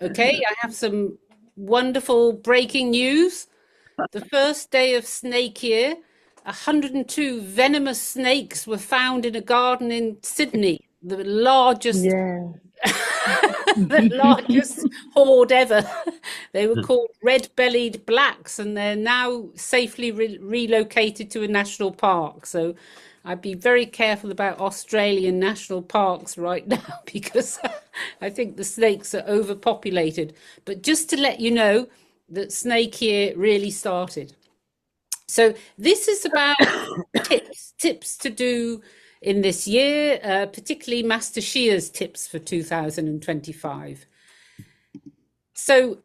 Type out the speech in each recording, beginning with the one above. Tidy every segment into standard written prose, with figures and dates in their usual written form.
Okay, I have some wonderful breaking news. The first day of snake year, 102 venomous snakes were found in a garden in Sydney, the largest Yeah. the largest horde ever. They were called red-bellied blacks, and they're now safely relocated to a national park. So I'd be very careful about Australian national parks right now because I think the snakes are overpopulated. But just to let you know that snake year really started. So this is about tips to do in this year, particularly Master Shia's tips for 2025. So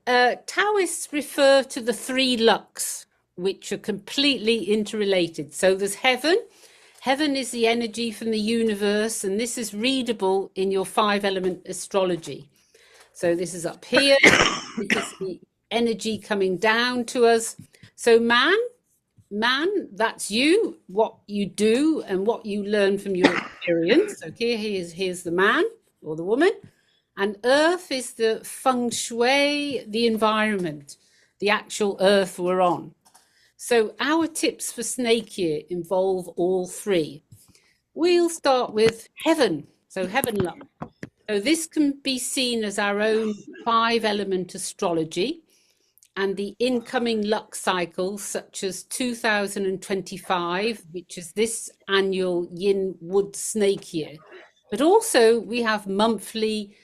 Taoists refer to the three lux, which are completely interrelated. So there's heaven. Heaven is the energy from the universe, and this is readable in your five element astrology. So this is up here. This is the energy coming down to us. So man, that's you, what you do and what you learn from your experience. Okay, here's the man or the woman. And earth is the feng shui, the environment, the actual earth we're on. So our tips for snake year involve all three. We'll start with heaven. So heaven luck. So this can be seen as our own five element astrology and the incoming luck cycles, such as 2025, which is this annual yin wood snake year. But also we have monthly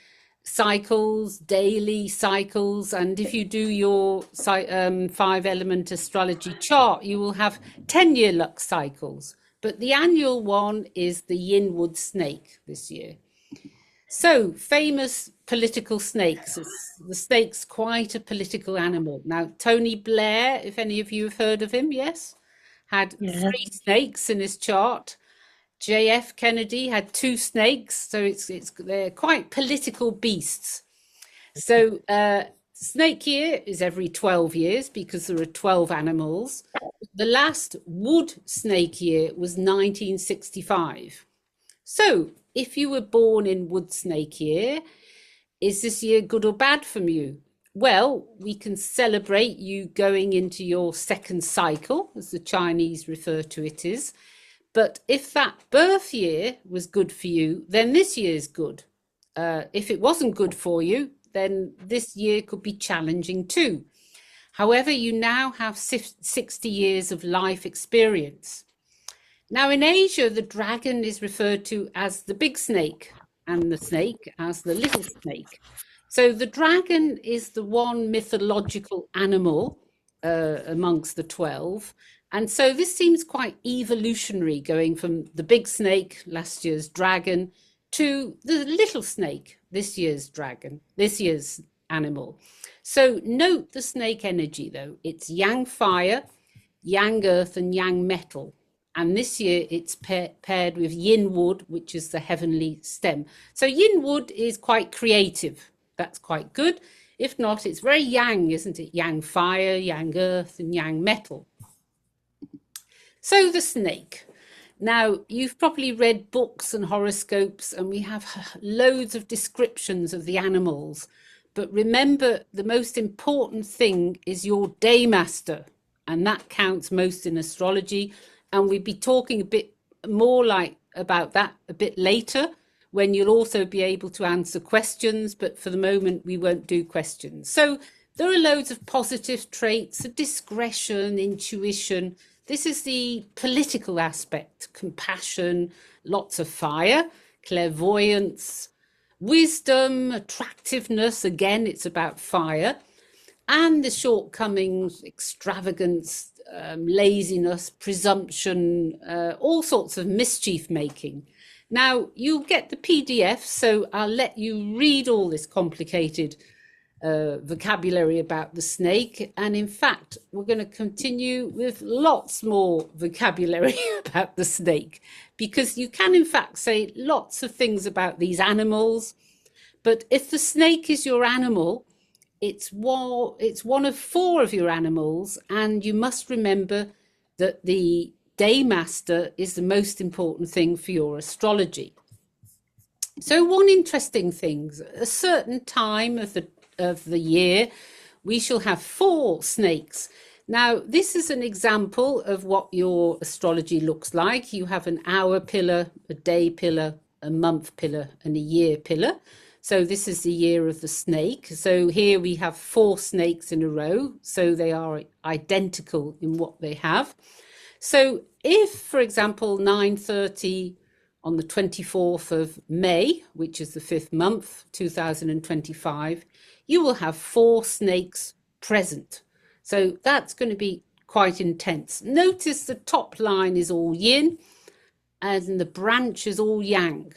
cycles, daily cycles, and if you do your five element astrology chart, you will have 10-year luck cycles. But the annual one is the yin wood snake this year. So, famous political snakes. The snake's quite a political animal. Now, Tony Blair, if any of you have heard of him, yes, had Yeah. three snakes in his chart. JF Kennedy had two snakes, so they're quite political beasts. So, snake year is every 12 years because there are 12 animals. The last wood snake year was 1965. So, if you were born in wood snake year, is this year good or bad from you? Well, we can celebrate you going into your second cycle, as the Chinese refer to it as. But if that birth year was good for you, then this year is good. If it wasn't good for you, then this year could be challenging too. However, you now have 60 years of life experience. Now, in Asia, the dragon is referred to as the big snake and the snake as the little snake. So the dragon is the one mythological animal amongst the 12. And so this seems quite evolutionary, going from the big snake, last year's dragon, to the little snake, this year's dragon, this year's animal. So note the snake energy, though. It's yang fire, yang earth, and yang metal. And this year it's paired with yin wood, which is the heavenly stem. So yin wood is quite creative. That's quite good. If not, it's very yang, isn't it? Yang fire, yang earth, and yang metal. So the snake. Now, you've probably read books and horoscopes, and we have loads of descriptions of the animals. But remember, the most important thing is your day master, and that counts most in astrology. And we'll be talking a bit more about that a bit later, when you'll also be able to answer questions, but for the moment we won't do questions. So there are loads of positive traits, discretion, intuition. This is the political aspect, compassion, lots of fire, clairvoyance, wisdom, attractiveness. Again, it's about fire. And the shortcomings, extravagance, laziness, presumption, all sorts of mischief making. Now, you'll get the PDF, so I'll let you read all this complicated vocabulary about the snake. And in fact, we're going to continue with lots more vocabulary about the snake, because you can, in fact, say lots of things about these animals. But if the snake is your animal, it's one of four of your animals, and you must remember that the day master is the most important thing for your astrology. So one interesting thing, a certain time of of the year, we shall have 4 snakes. Now, this is an example of what your astrology looks like. You have an hour pillar, a day pillar, a month pillar, and a year pillar. So this is the year of the snake. So here we have 4 snakes in a row. So they are identical in what they have. So if, for example, 9:30 on the 24th of May, which is the 5th month, 2025, you will have 4 snakes present. So that's going to be quite intense. Notice the top line is all yin and the branch is all yang.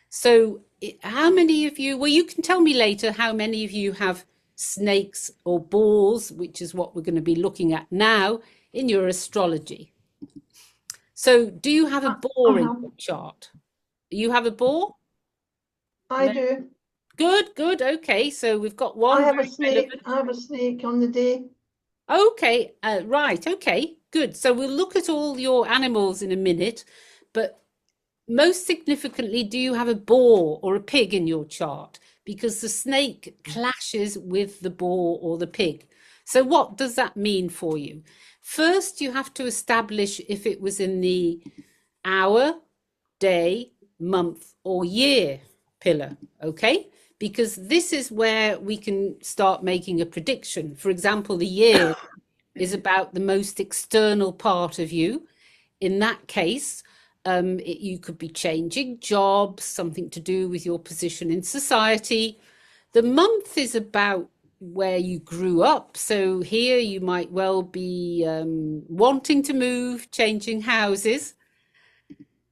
So how many of you, well, you can tell me later how many of you have snakes or boars, which is what we're going to be looking at now in your astrology. So do you have a boar in your chart? You have a boar? I do. Good, good. Okay, so we've got one. I have a snake. I have a snake on the day. Okay, right. Okay, good. So we'll look at all your animals in a minute, but most significantly, do you have a boar or a pig in your chart? Because the snake clashes with the boar or the pig. So what does that mean for you? First, you have to establish if it was in the hour, day, month, or year pillar, okay? Because this is where we can start making a prediction. For example, the year is about the most external part of you. In that case, you could be changing jobs, something to do with your position in society. The month is about where you grew up. So here you might well be wanting to move, changing houses.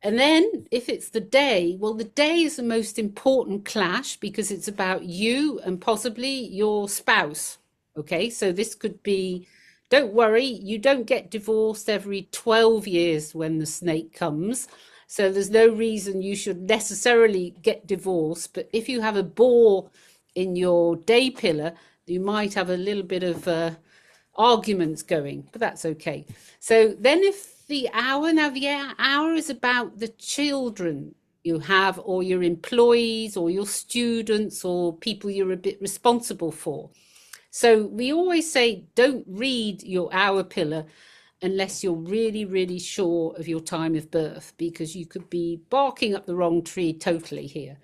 And then if it's the day, well, the day is the most important clash because it's about you and possibly your spouse. Okay, so this could be, don't worry, you don't get divorced every 12 years when the snake comes. So there's no reason you should necessarily get divorced. But if you have a boar in your day pillar, you might have a little bit of arguments going, but that's okay. So then if the hour, now the hour is about the children you have or your employees or your students or people you're a bit responsible for. So we always say don't read your hour pillar unless you're really, really sure of your time of birth, because you could be barking up the wrong tree totally here.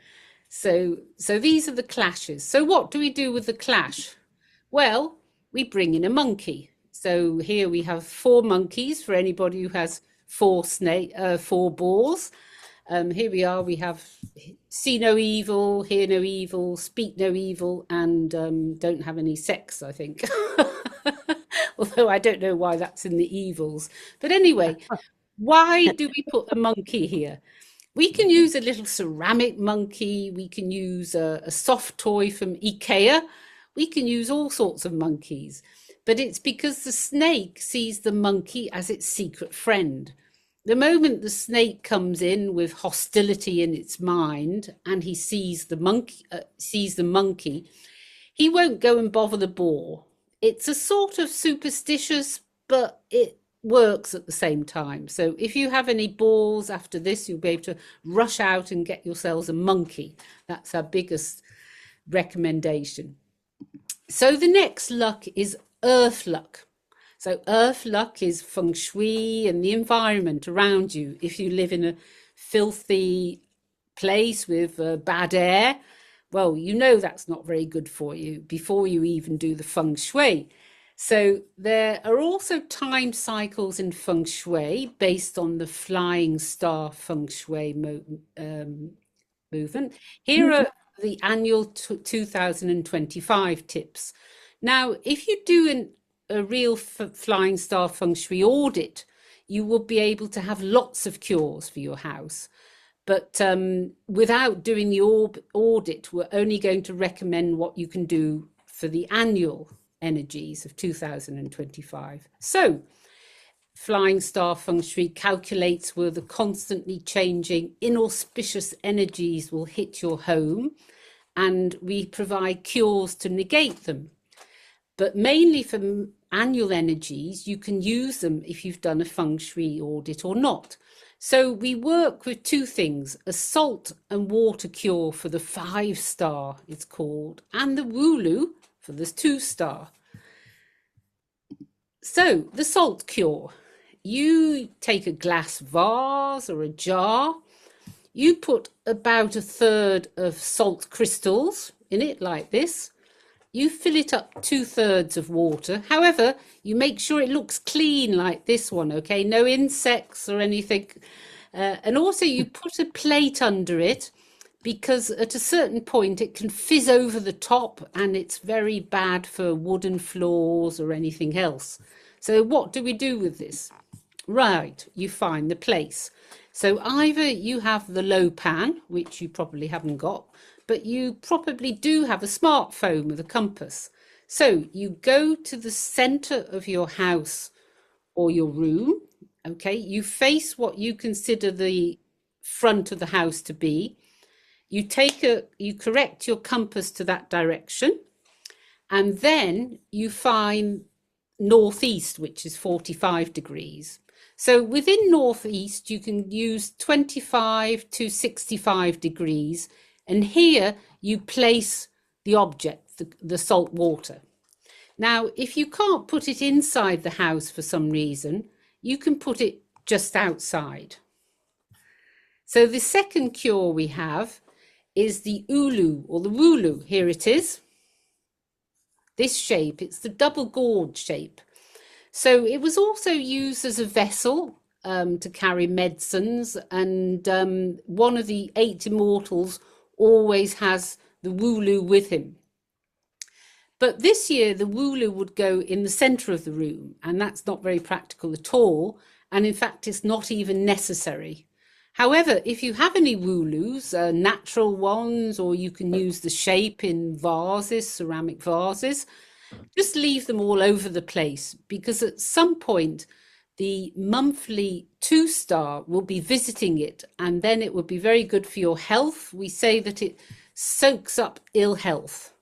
So these are the clashes. So what do we do with the clash? Well, we bring in a monkey. So here we have 4 monkeys for anybody who has 4 boars. Here we are, we have see no evil, hear no evil, speak no evil, and don't have any sex, I think. Although I don't know why that's in the evils. But anyway, why do we put a monkey here? We can use a little ceramic monkey. We can use a soft toy from IKEA. We can use all sorts of monkeys. But it's because the snake sees the monkey as its secret friend. The moment the snake comes in with hostility in its mind and he sees the monkey, he won't go and bother the boar. It's a sort of superstitious, but it works at the same time. So if you have any boars after this, you'll be able to rush out and get yourselves a monkey. That's our biggest recommendation. So the next luck is earth luck. So earth luck is feng shui and the environment around you. If you live in a filthy place with bad air, well, you know that's not very good for you before you even do the feng shui. So there are also time cycles in feng shui based on the Flying Star Feng Shui movement. Here are the annual 2025 tips. Now, if you do a real Flying Star Feng Shui audit, you will be able to have lots of cures for your house. But without doing the audit, we're only going to recommend what you can do for the annual energies of 2025. So Flying Star Feng Shui calculates where the constantly changing inauspicious energies will hit your home, and we provide cures to negate them. But mainly for annual energies, you can use them if you've done a feng shui audit or not. So we work with two things, a salt and water cure for the 5-star, it's called, and the Wulu for the 2-star. So the salt cure, you take a glass vase or a jar, you put about a third of salt crystals in it like this. You fill it up 2/3 of water. However, you make sure it looks clean like this one, okay? No insects or anything. And also you put a plate under it because at a certain point it can fizz over the top and it's very bad for wooden floors or anything else. So what do we do with this? Right, you find the place. So either you have the low pan, which you probably haven't got, but you probably do have a smartphone with a compass. So you go to the center of your house or your room, okay? You face what you consider the front of the house to be. You correct your compass to that direction, and then you find northeast, which is 45 degrees. So within northeast, you can use 25 to 65 degrees. And here you place the object, the salt water. Now, if you can't put it inside the house for some reason, you can put it just outside. So the second cure we have is the Ulu or the Wulu. Here it is. This shape, it's the double gourd shape. So it was also used as a vessel to carry medicines, and one of the 8 immortals always has the Wulu with him. But this year the Wulu would go in the center of the room, and that's not very practical at all, and in fact it's not even necessary. However, if you have any Wulus, natural ones, or you can use the shape in vases, ceramic vases, just leave them all over the place, because at some point the monthly 2-star will be visiting it, and then it would be very good for your health. We say that it soaks up ill health.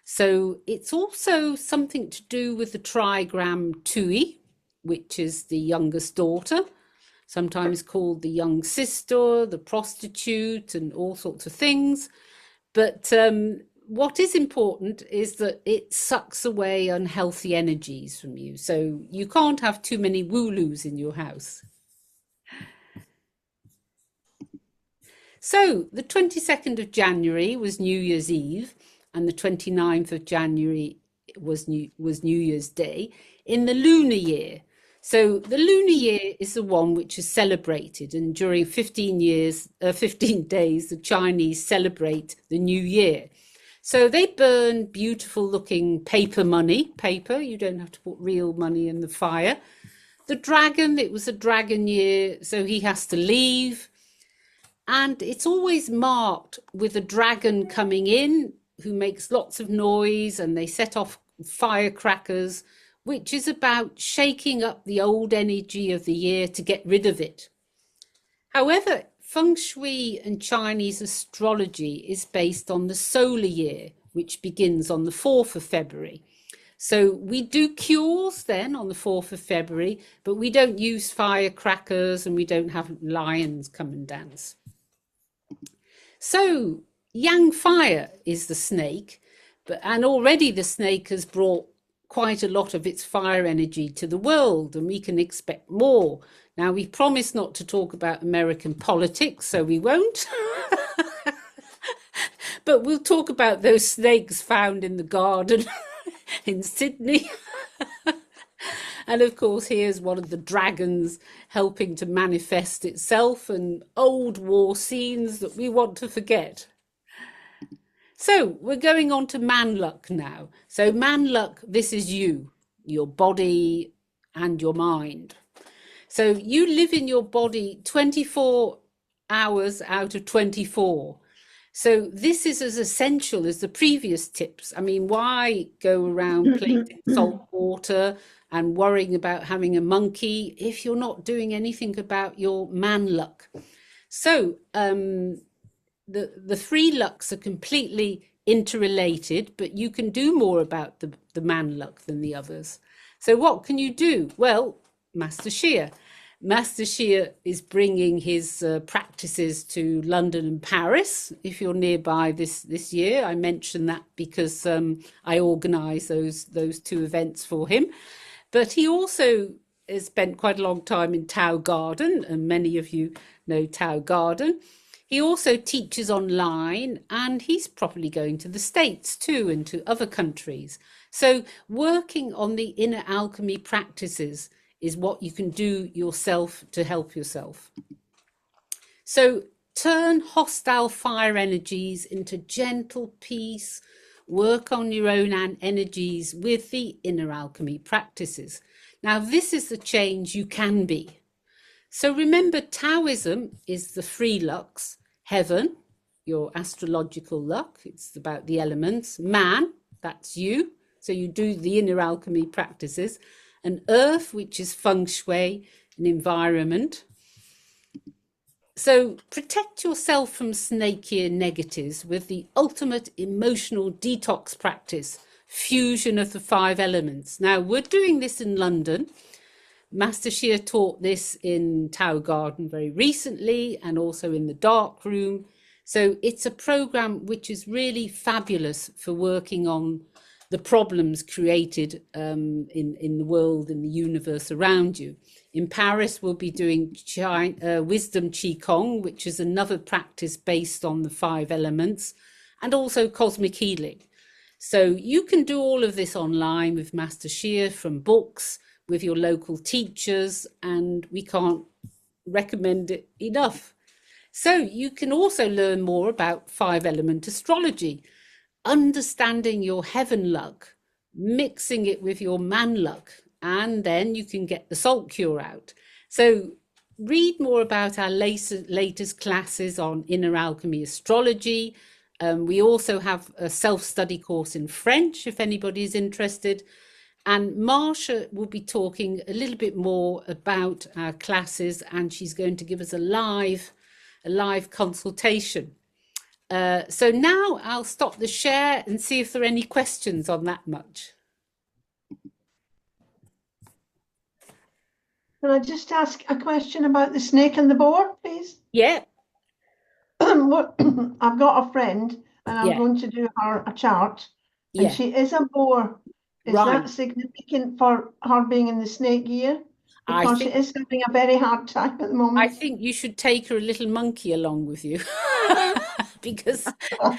So it's also something to do with the trigram Tui, which is the youngest daughter, sometimes called the young sister, the prostitute, and all sorts of things. But what is important is that it sucks away unhealthy energies from you. So you can't have too many Wulus in your house. So the 22nd of January was New Year's Eve, and the 29th of January was New Year's Day in the lunar year. So the lunar year is the one which is celebrated, and during 15 days, the Chinese celebrate the new year. So they burn beautiful looking paper money, you don't have to put real money in the fire. The dragon, it was a dragon year, so he has to leave. And it's always marked with a dragon coming in who makes lots of noise, and they set off firecrackers, which is about shaking up the old energy of the year to get rid of it. However, Feng Shui and Chinese astrology is based on the solar year, which begins on the 4th of February. So we do cures then on the 4th of February, but we don't use firecrackers and we don't have lions come and dance. So Yang Fire is the snake, and already the snake has brought quite a lot of its fire energy to the world, and we can expect more. Now, we promised not to talk about American politics, so we won't. But we'll talk about those snakes found in the garden in Sydney. And of course, here's one of the dragons helping to manifest itself, and old war scenes that we want to forget. So we're going on to man luck now. So man luck, this is you, your body and your mind. So you live in your body 24 hours out of 24. So this is as essential as the previous tips. I mean, why go around plating salt water and worrying about having a monkey if you're not doing anything about your man luck? So the 3 lucks are completely interrelated, but you can do more about the man luck than the others. So what can you do? Well, Master Chia. Master Chia is bringing his practices to London and Paris. If you're nearby this year, I mention that because I organise those two events for him. But he also has spent quite a long time in Tao Garden, and many of you know Tao Garden. He also teaches online, and he's probably going to the States too and to other countries. So working on the inner alchemy practices is what you can do yourself to help yourself. So turn hostile fire energies into gentle peace. Work on your own energies with the inner alchemy practices. Now, this is the change you can be. So remember, Taoism is the free lux, heaven, your astrological luck. It's about the elements. Man, that's you. So you do the inner alchemy practices. And earth, which is feng shui, an environment. So protect yourself from snakier negatives with the ultimate emotional detox practice, fusion of the 5 elements. Now, we're doing this in London. Master Chia taught this in Tao Garden very recently and also in the dark room. So it's a program which is really fabulous for working on the problems created in the world, in the universe around you. In Paris, we'll be doing Wisdom Qigong, which is another practice based on the 5 elements, and also cosmic healing. So you can do all of this online with Master Chia from books, with your local teachers, and we can't recommend it enough. So you can also learn more about 5 element astrology, understanding your heaven luck, mixing it with your man luck, and then you can get the salt cure out. So read more about our latest classes on inner alchemy astrology. We also have a self-study course in French if anybody is interested. And Marsha will be talking a little bit more about our classes, and she's going to give us a live consultation. So now I'll stop the share and see if there are any questions on that much. Can I just ask a question about the snake and the boar, please? Yeah. I've got a friend, and I'm Yeah. going to do her a chart, and Yeah. she is a boar. Is Right. that significant for her being in the snake year? Because she is having a very hard time at the I moment. think you should take her a little monkey along with you because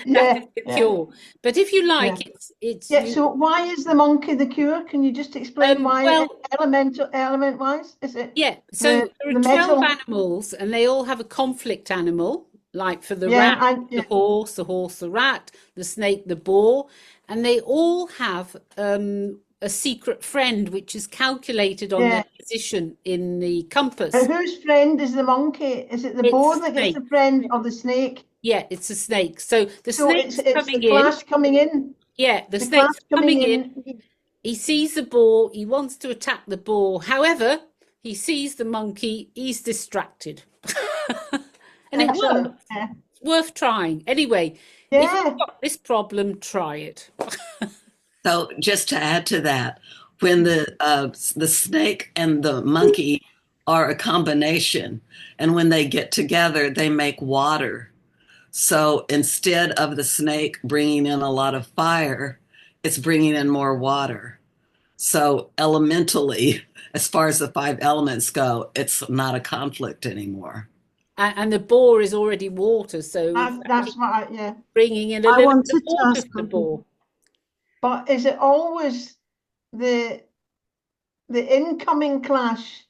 Yeah, that is the cure. But if you like, it's Yeah, so why is the monkey the cure? Can you just explain why, well, element wise? Is it yeah. So there the are 12 metal? animals, and they all have a conflict animal. Like for the Yeah, rat, the horse, the rat, the snake, the boar, and they all have a secret friend which is calculated on their position in the compass. And whose friend is the monkey? Is it the boar that gets the friend or the snake? Yeah, it's a snake. So the So snake's it's coming the clash coming in. Yeah, the snake's coming in. He sees the boar. He wants to attack the boar. However, he sees the monkey. He's distracted. And it works. It's worth trying. Anyway, if you've got this problem, try it. So just to add to that, when the snake and the monkey are a combination, and when they get together, they make water. So instead of the snake bringing in a lot of fire, it's bringing in more water. So elementally, as far as the 5 elements go, it's not a conflict anymore. And the boar is already water, so that's what bringing in a little bit of water for the boar. But is it always the incoming clash?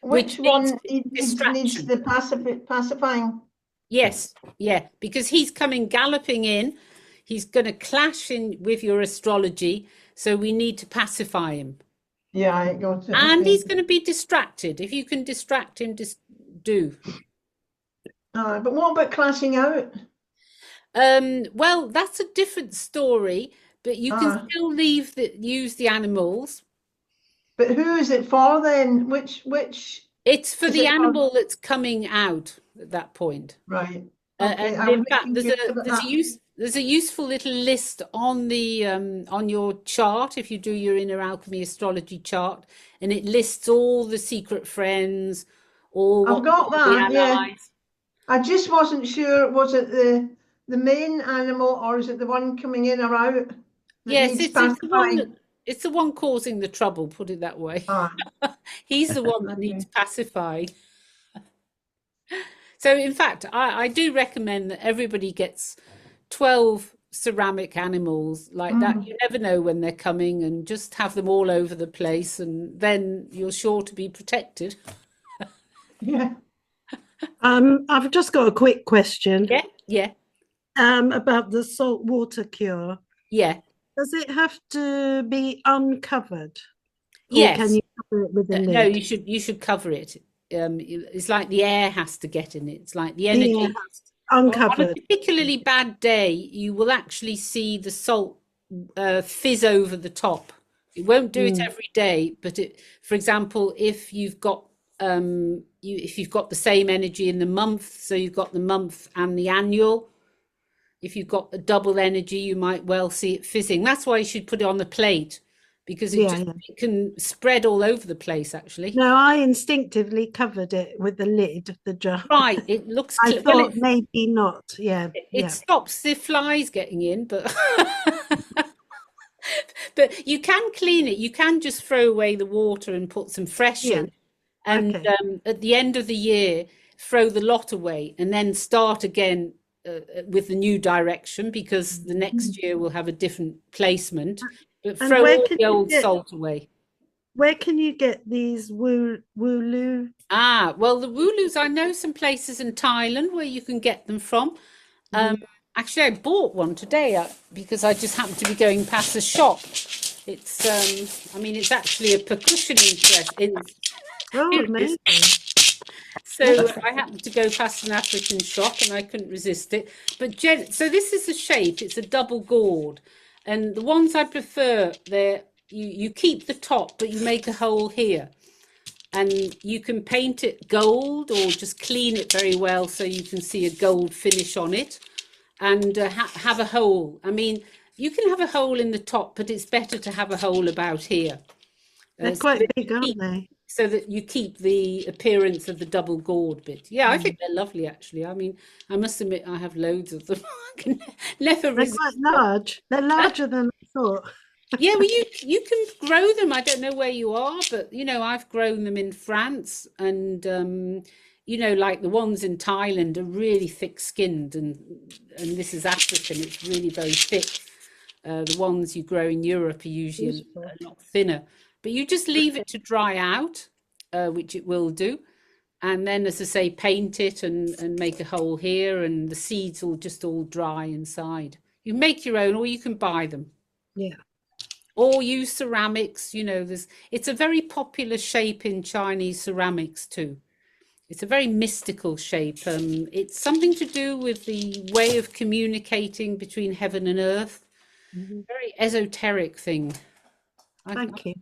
Which one needs the pacifying? Yes, yeah, because he's coming galloping in. He's going to clash in with your astrology, so we need to pacify him. Yeah, I got it. And he's going to be distracted. If you can distract him, just do. But what about clashing out? Well, that's a different story, but you can still use the animals. But who is it for then? Which? It's for the animal that's coming out at that point. Right. And in fact, there's a there's a useful little list on the on your chart if you do your Inner Alchemy astrology chart, and it lists all the secret friends, all I've what got the that, yeah. allies. I just wasn't sure, was it the main animal or is it the one coming in or out that Yes, needs it's the one pacifying? that it's the one causing the trouble, put it that way. Ah, He's the one that needs okay. pacifying. So, in fact, I do recommend that everybody gets 12 ceramic animals like that. Mm, You never know when they're coming, and just have them all over the place, and then you're sure to be protected. yeah. I've just got a quick question Yeah, yeah, about the salt water cure. yeah. Does it have to be uncovered, or can Yes. you cover it with a No, lid? you should cover it. It's like the air has to get in it. It's like the The air energy. has On a uncovered. particularly bad day, you will actually see the salt fizz over the top. It won't do it Mm, every day, but for example, if you've got if you've got the same energy in the month, so you've got the month and the annual. If you've got a double energy, you might well see it fizzing. That's why you should put it on the plate because yeah, yeah. it can spread all over the place. Actually, No, I instinctively covered it with the lid of the jar. right? It looks I well. thought maybe not. Yeah, It yeah, stops the flies getting in, but but you can clean it. You can just throw away the water and put some fresh yeah. in. And Okay. at the end of the year, throw the lot away and then start again with the new direction because the next year will have a different placement. But And throw all the old salt away. where can you get these wooloo? Ah, well, the Wooloos, I know some places in Thailand where you can get them from. Um, Mhm. Actually, I bought one today because I just happened to be going past a shop. It's, I mean, it's actually a percussion interest. Oh, Here it is. amazing. So I happened to go past an African shop and I couldn't resist it. But so this is the shape. It's a double gourd, and the ones I prefer, you keep the top, but you make a hole here, and you can paint it gold or just clean it very well so you can see a gold finish on it, and have a hole. I mean, you can have a hole in the top, but it's better to have a hole about here. They're So quite that big, aren't they? you keep the appearance of the double gourd bit. Yeah, I Mm. think they're lovely actually. I mean, I must admit I have loads of them. I can never They're resist. quite large. They're larger than I thought. Yeah, well, you can grow them. I don't know where you are, but I've grown them in France, and like the ones in Thailand are really thick-skinned, and this is African. It's really very thick. The ones you grow in Europe are usually Beautiful. a lot thinner. But you just leave it to dry out, which it will do. And then, as I say, paint it and make a hole here, and the seeds will just all dry inside. You make your own, or you can buy them. Yeah. Or use ceramics. It's a very popular shape in Chinese ceramics too. It's a very mystical shape. It's something to do with the way of communicating between heaven and earth. Mhm. Very esoteric thing. Thank you.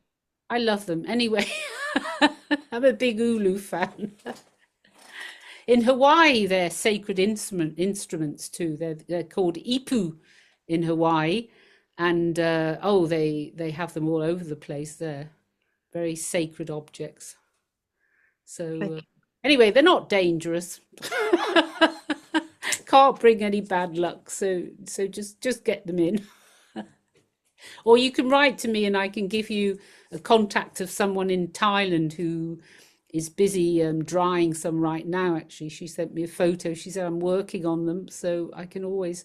I love them. Anyway, I'm a big Ulu fan. In Hawaii, they're sacred instruments too. They're called ipu in Hawaii, and they have them all over the place. They're very sacred objects. So Thank you. anyway, they're not dangerous. Can't bring any bad luck. So just get them in. Or you can write to me and I can give you a contact of someone in Thailand who is busy drying some right now, actually. She sent me a photo. She said, I'm working on them. So I can always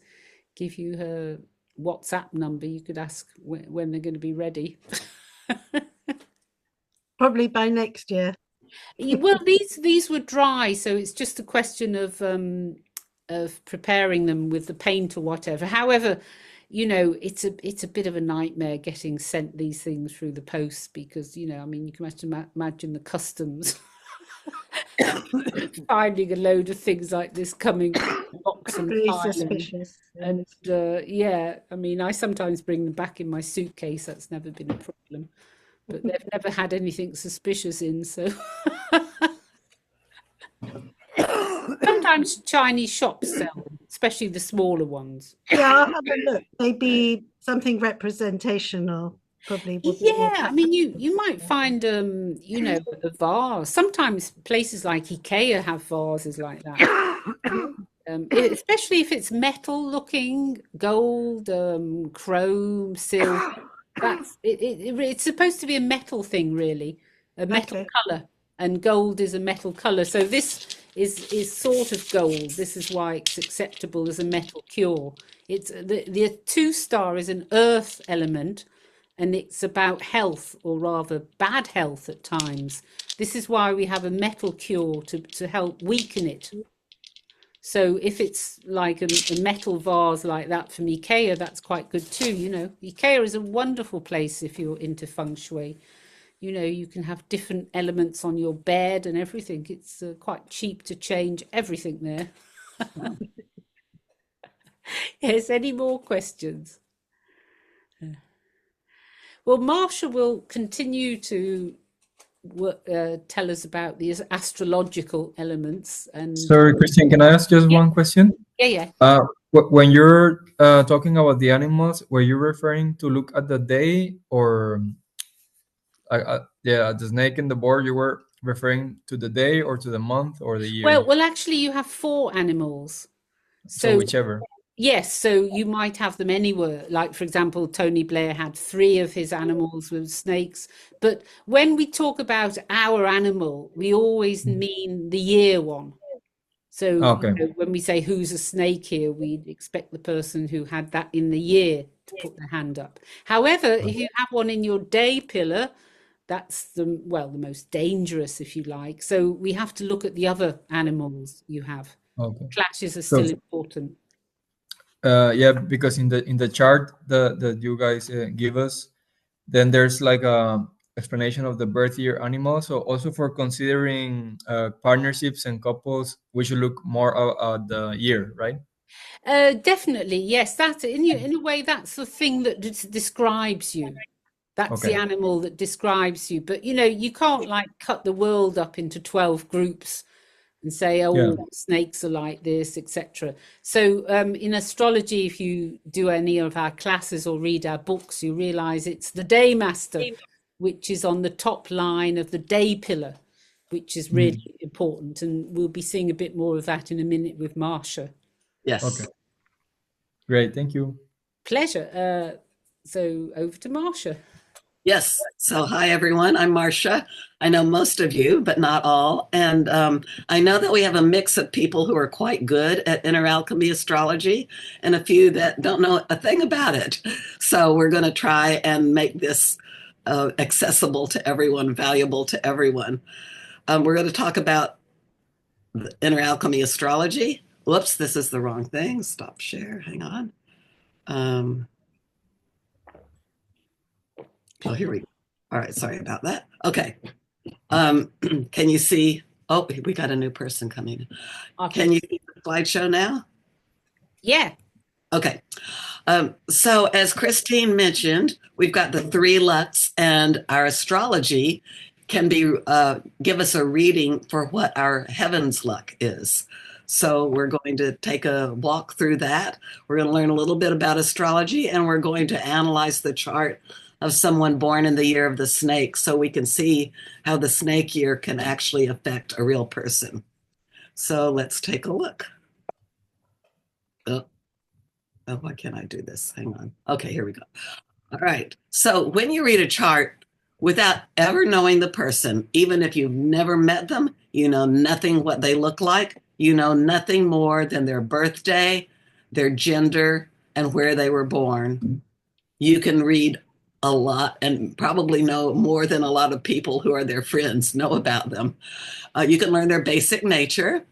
give you her WhatsApp number. You could ask when they're going to be ready. Probably by next year. Well, these were dry, so it's just a question of preparing them with the paint or whatever. However, it's a bit of a nightmare getting sent these things through the post because I mean, you can imagine the customs finding a load of things like this coming from a box from Very Thailand. suspicious. And yeah, I mean, I sometimes bring them back in my suitcase. That's never been a problem, but they've never had anything suspicious in. So sometimes sometimes Chinese shops sell them, especially the smaller ones. Yeah, I'll have a look. Maybe something representational probably would be more. Yeah, I mean, you might find you know, a vase. Sometimes places like IKEA have vases like that. Especially if it's metal looking, gold, chrome, silver. It's supposed to be a metal thing, really, a metal Okay. color, and gold is a metal color. So this is sort of gold. This is why it's acceptable as a metal cure. It's the two star is an earth element, and it's about health, or rather bad health at times. This is why we have a metal cure to help weaken it. So if it's like a metal vase like that from IKEA, that's quite good too. You know, IKEA is a wonderful place if you're into feng shui. You know, you can have different elements on your bed and everything. It's quite cheap to change everything there. Yes, any more questions? Well, Marsha will continue to tell us about the astrological elements. And Sorry, Christian, can I ask just one question? yeah. When you're talking about the animals, were you referring to look at the day, or the snake in the board, you were referring to the day or to the month or the year? Well, actually, you have 4 animals. So whichever. Yes, so you might have them anywhere. Like, for example, Tony Blair had 3 of his animals with snakes. But when we talk about our animal, we always mean the year one. So Okay. you know, when we say who's a snake here, we expect the person who had that in the year to put their hand up. However, if you have one in your day pillar, that's the most dangerous, if you like. So we have to look at the other animals you have. Okay. Clashes are still important. Yeah, because in the chart that you guys give us, then there's like a explanation of the birth year animal. So also for considering partnerships and couples, we should look more at the year, right? Definitely, yes. That's in a way, that's the thing that describes you. That's the animal that describes you. But you know, you can't like cut the world up into 12 groups and say, oh, all snakes are like this, etc. So in astrology, if you do any of our classes or read our books, you realize it's the day master, which is on the top line of the day pillar, which is really important. And we'll be seeing a bit more of that in a minute with Marsha. Yes. Okay. Great. Thank you. Pleasure. So over to Marsha. Yes. So, hi, everyone. I'm Marcia. I know most of you, but not all. And I know that we have a mix of people who are quite good at inner alchemy astrology and a few that don't know a thing about it. So we're going to try and make this accessible to everyone, valuable to everyone. We're going to talk about the inner alchemy astrology. Whoops, this is the wrong thing. Stop share. Hang on. Oh, here we go. All right, sorry about that. Okay. Can you see? Oh, we got a new person coming. Can you see the slideshow now? Yeah. Okay. So as Christine mentioned, we've got the 3 luts, and our astrology can be give us a reading for what our heavens luck is. So we're going to take a walk through that. We're going to learn a little bit about astrology, and we're going to analyze the chart of someone born in the year of the snake so we can see how the snake year can actually affect a real person. So let's take a look. Oh, why can't I do this? Hang on. Okay, here we go. All right. So when you read a chart without ever knowing the person, even if you've never met them, you know nothing what they look like, you know nothing more than their birthday, their gender, and where they were born. You can read a lot and probably know more than a lot of people who are their friends know about them. You can learn their basic nature.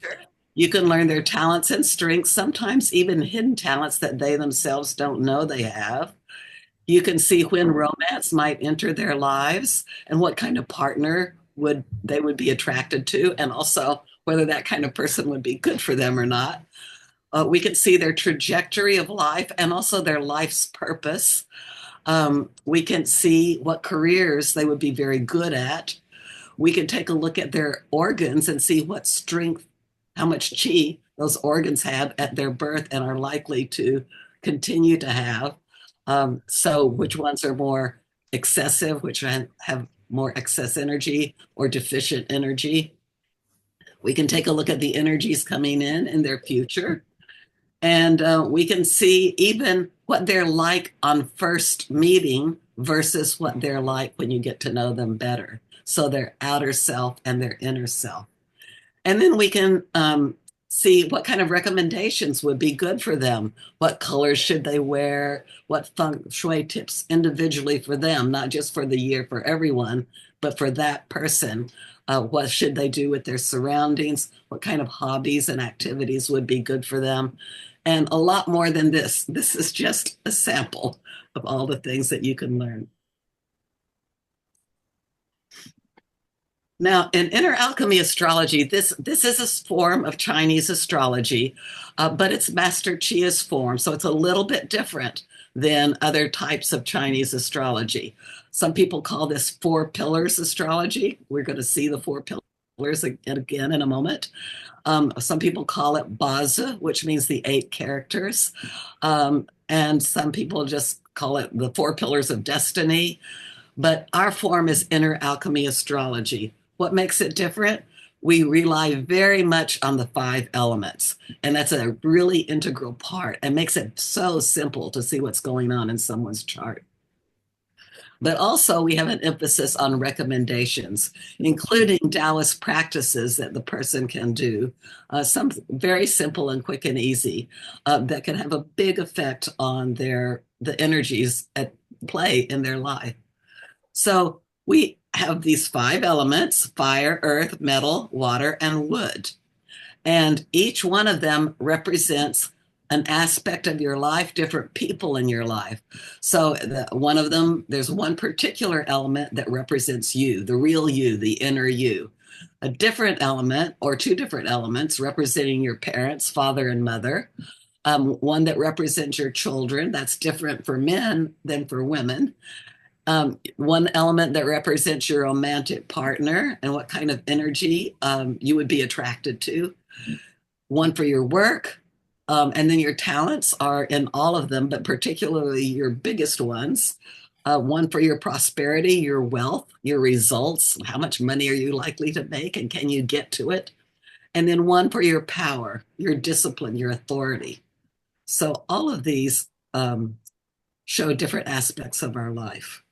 You can learn their talents and strengths, sometimes even hidden talents that they themselves don't know they have. You can see when romance might enter their lives and what kind of partner they would be attracted to, and also whether that kind of person would be good for them or not. We can see their trajectory of life and also their life's purpose. We can see what careers they would be very good at. We can take a look at their organs and see what strength, how much chi those organs had at their birth and are likely to continue to have. So which ones are more excessive, which have more excess energy or deficient energy. We can take a look at the energies coming in their future. And we can see even what they're like on first meeting versus what they're like when you get to know them better. So their outer self and their inner self. And then we can see what kind of recommendations would be good for them. What colors should they wear? What feng shui tips individually for them, not just for the year for everyone, but for that person. What should they do with their surroundings? What kind of hobbies and activities would be good for them? And a lot more than this. This is just a sample of all the things that you can learn. Now, in inner alchemy astrology, this is a form of Chinese astrology, but it's Master Chia's form, so it's a little bit different than other types of Chinese astrology. Some people call this 4 pillars astrology. We're going to see the 4 pillars again in a moment. Some people call it Bazi, which means the 8 characters. And some people just call it the 4 pillars of destiny. But our form is inner alchemy astrology. What makes it different? We rely very much on the 5 elements, and that's a really integral part and makes it so simple to see what's going on in someone's chart. But also we have an emphasis on recommendations, including Taoist practices that the person can do, some very simple and quick and easy that can have a big effect on the energies at play in their life. So we have these 5 elements: fire, earth, metal, water, and wood. And each one of them represents an aspect of your life, different people in your life. So one of them, there's one particular element that represents you, the real you, the inner you. A different element or 2 different elements representing your parents, father and mother. One that represents your children. That's different for men than for women. One element that represents your romantic partner and what kind of energy you would be attracted to. One for your work, and then your talents are in all of them, but particularly your biggest ones. One for your prosperity, your wealth, your results, how much money are you likely to make and can you get to it? And then one for your power, your discipline, your authority. So all of these show different aspects of our life.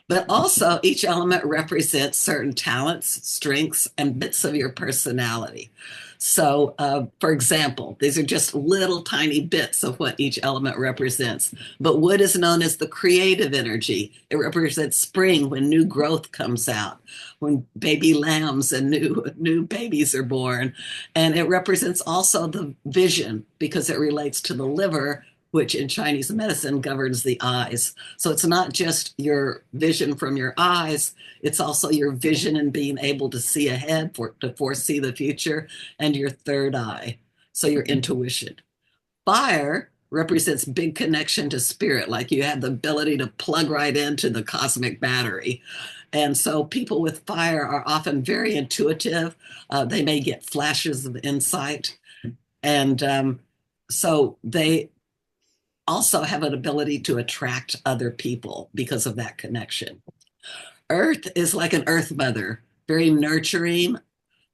But also each element represents certain talents, strengths, and bits of your personality. So, for example, these are just little tiny bits of what each element represents. But wood is known as the creative energy. It represents spring when new growth comes out, when baby lambs and new babies are born. And it represents also the vision because it relates to the liver, which in Chinese medicine governs the eyes. So it's not just your vision from your eyes, it's also your vision and being able to see ahead, to foresee the future, and your third eye, so your intuition. Fire represents big connection to spirit, like you have the ability to plug right into the cosmic battery. And so people with fire are often very intuitive. They may get flashes of insight. And so they also have an ability to attract other people because of that connection. Earth is like an earth mother, very nurturing,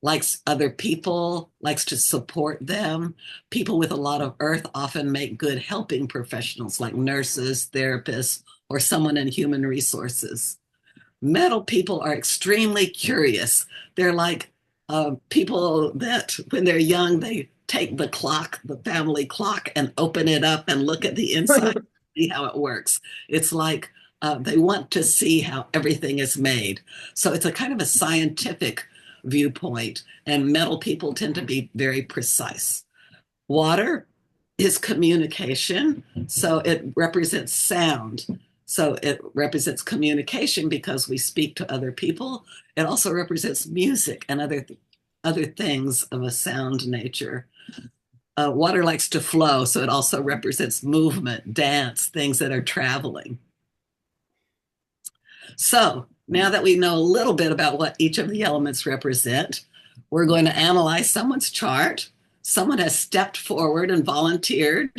likes other people, likes to support them. People with a lot of earth often make good helping professionals like nurses, therapists, or someone in human resources. Metal people are extremely curious. They're like people that when they're young, they take the clock, the family clock, and open it up and look at the inside, see how it works. It's like they want to see how everything is made. So it's a kind of a scientific viewpoint, and metal people tend to be very precise. Water is communication, so it represents sound. So it represents communication because we speak to other people. It also represents music and other things of a sound nature. Water likes to flow, so it also represents movement, dance, things that are traveling. So now that we know a little bit about what each of the elements represent, We're going to analyze someone's chart. Someone has stepped forward and volunteered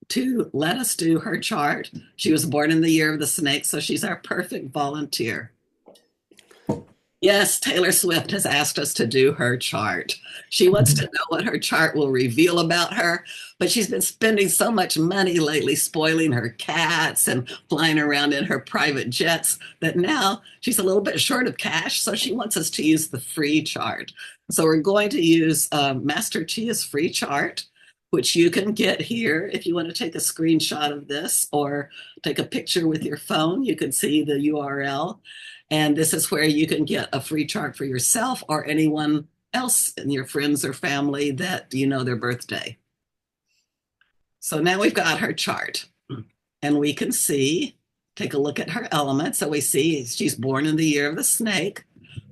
to let us do her chart. She was born in the year of the snake, so she's our perfect volunteer. Yes, Taylor Swift has asked us to do her chart. She wants to know what her chart will reveal about her, but she's been spending so much money lately spoiling her cats and flying around in her private jets that now she's a little bit short of cash, so she wants us to use the free chart. So we're going to use Master Chia's free chart, which you can get here if you want to take a screenshot of this or take a picture with your phone. You can see the URL. And this is where you can get a free chart for yourself or anyone else in your friends or family that you know their birthday. So now we've got her chart and we can see, take a look at her elements. So we see she's born in the year of the snake,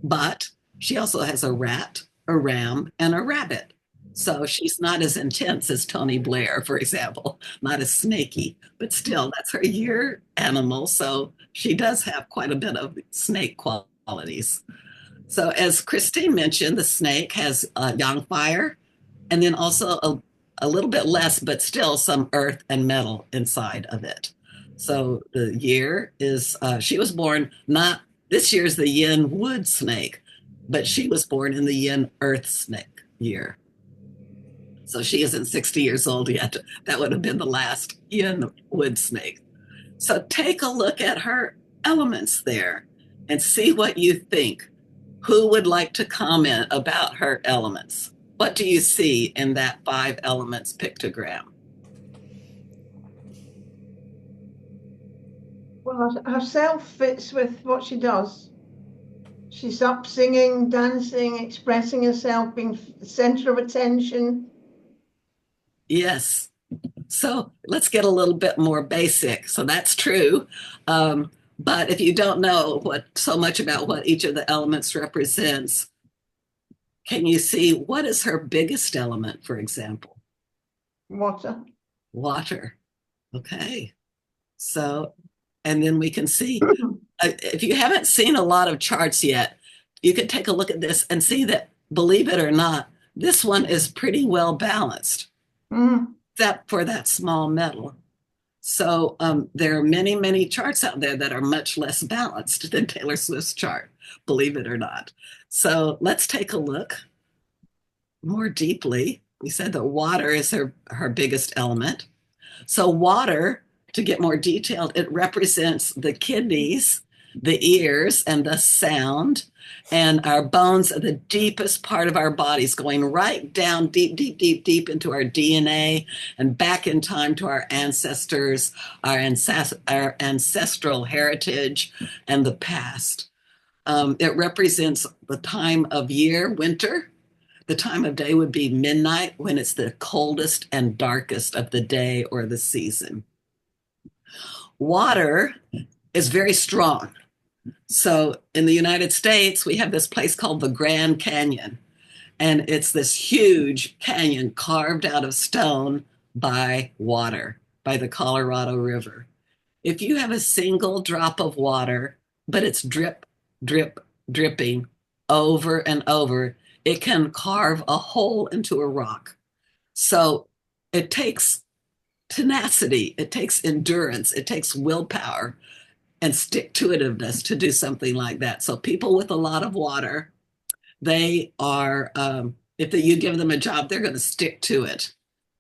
but she also has a rat, a ram, and a rabbit. So she's not as intense as Tony Blair, for example, not as snaky, but still that's her year animal. So she does have quite a bit of snake qualities. So as Christine mentioned, the snake has yang fire and then also a little bit less, but still some earth and metal inside of it. So the year is, she was born not, this year's the yin wood snake, but she was born in the yin earth snake year. So she isn't 60 years old yet. That would have been the last yin wood snake. So take a look at her elements there and see what you think. Who would like to comment about her elements? What do you see in that 5 elements pictogram? Well, herself fits with what she does. She's up singing, dancing, expressing herself, being the center of attention. Yes. So let's get a little bit more basic. So that's true. But if you don't know so much about what each of the elements represents, can you see what is her biggest element, for example? Water. Water. Okay. So, and then we can see, if you haven't seen a lot of charts yet, you can take a look at this and see that, believe it or not, this one is pretty well balanced. Except for that small metal. So there are many, many charts out there that are much less balanced than Taylor Swift's chart, believe it or not. So let's take a look more deeply. We said that water is her biggest element. So water, to get more detailed, it represents the kidneys, the ears, and the sound. And our bones are the deepest part of our bodies, going right down deep, deep, deep, deep into our DNA and back in time to our ancestors, our ancestral heritage, and the past. It represents the time of year, winter. The time of day would be midnight, when it's the coldest and darkest of the day or the season. Water is very strong. So in the United States, we have this place called the Grand Canyon, and it's this huge canyon carved out of stone by water, by the Colorado River. If you have a single drop of water, but it's drip, drip, dripping over and over, it can carve a hole into a rock. So it takes tenacity, it takes endurance, it takes willpower and stick-to-itiveness to do something like that. So people with a lot of water, they are, if you give them a job, they're going to stick to it.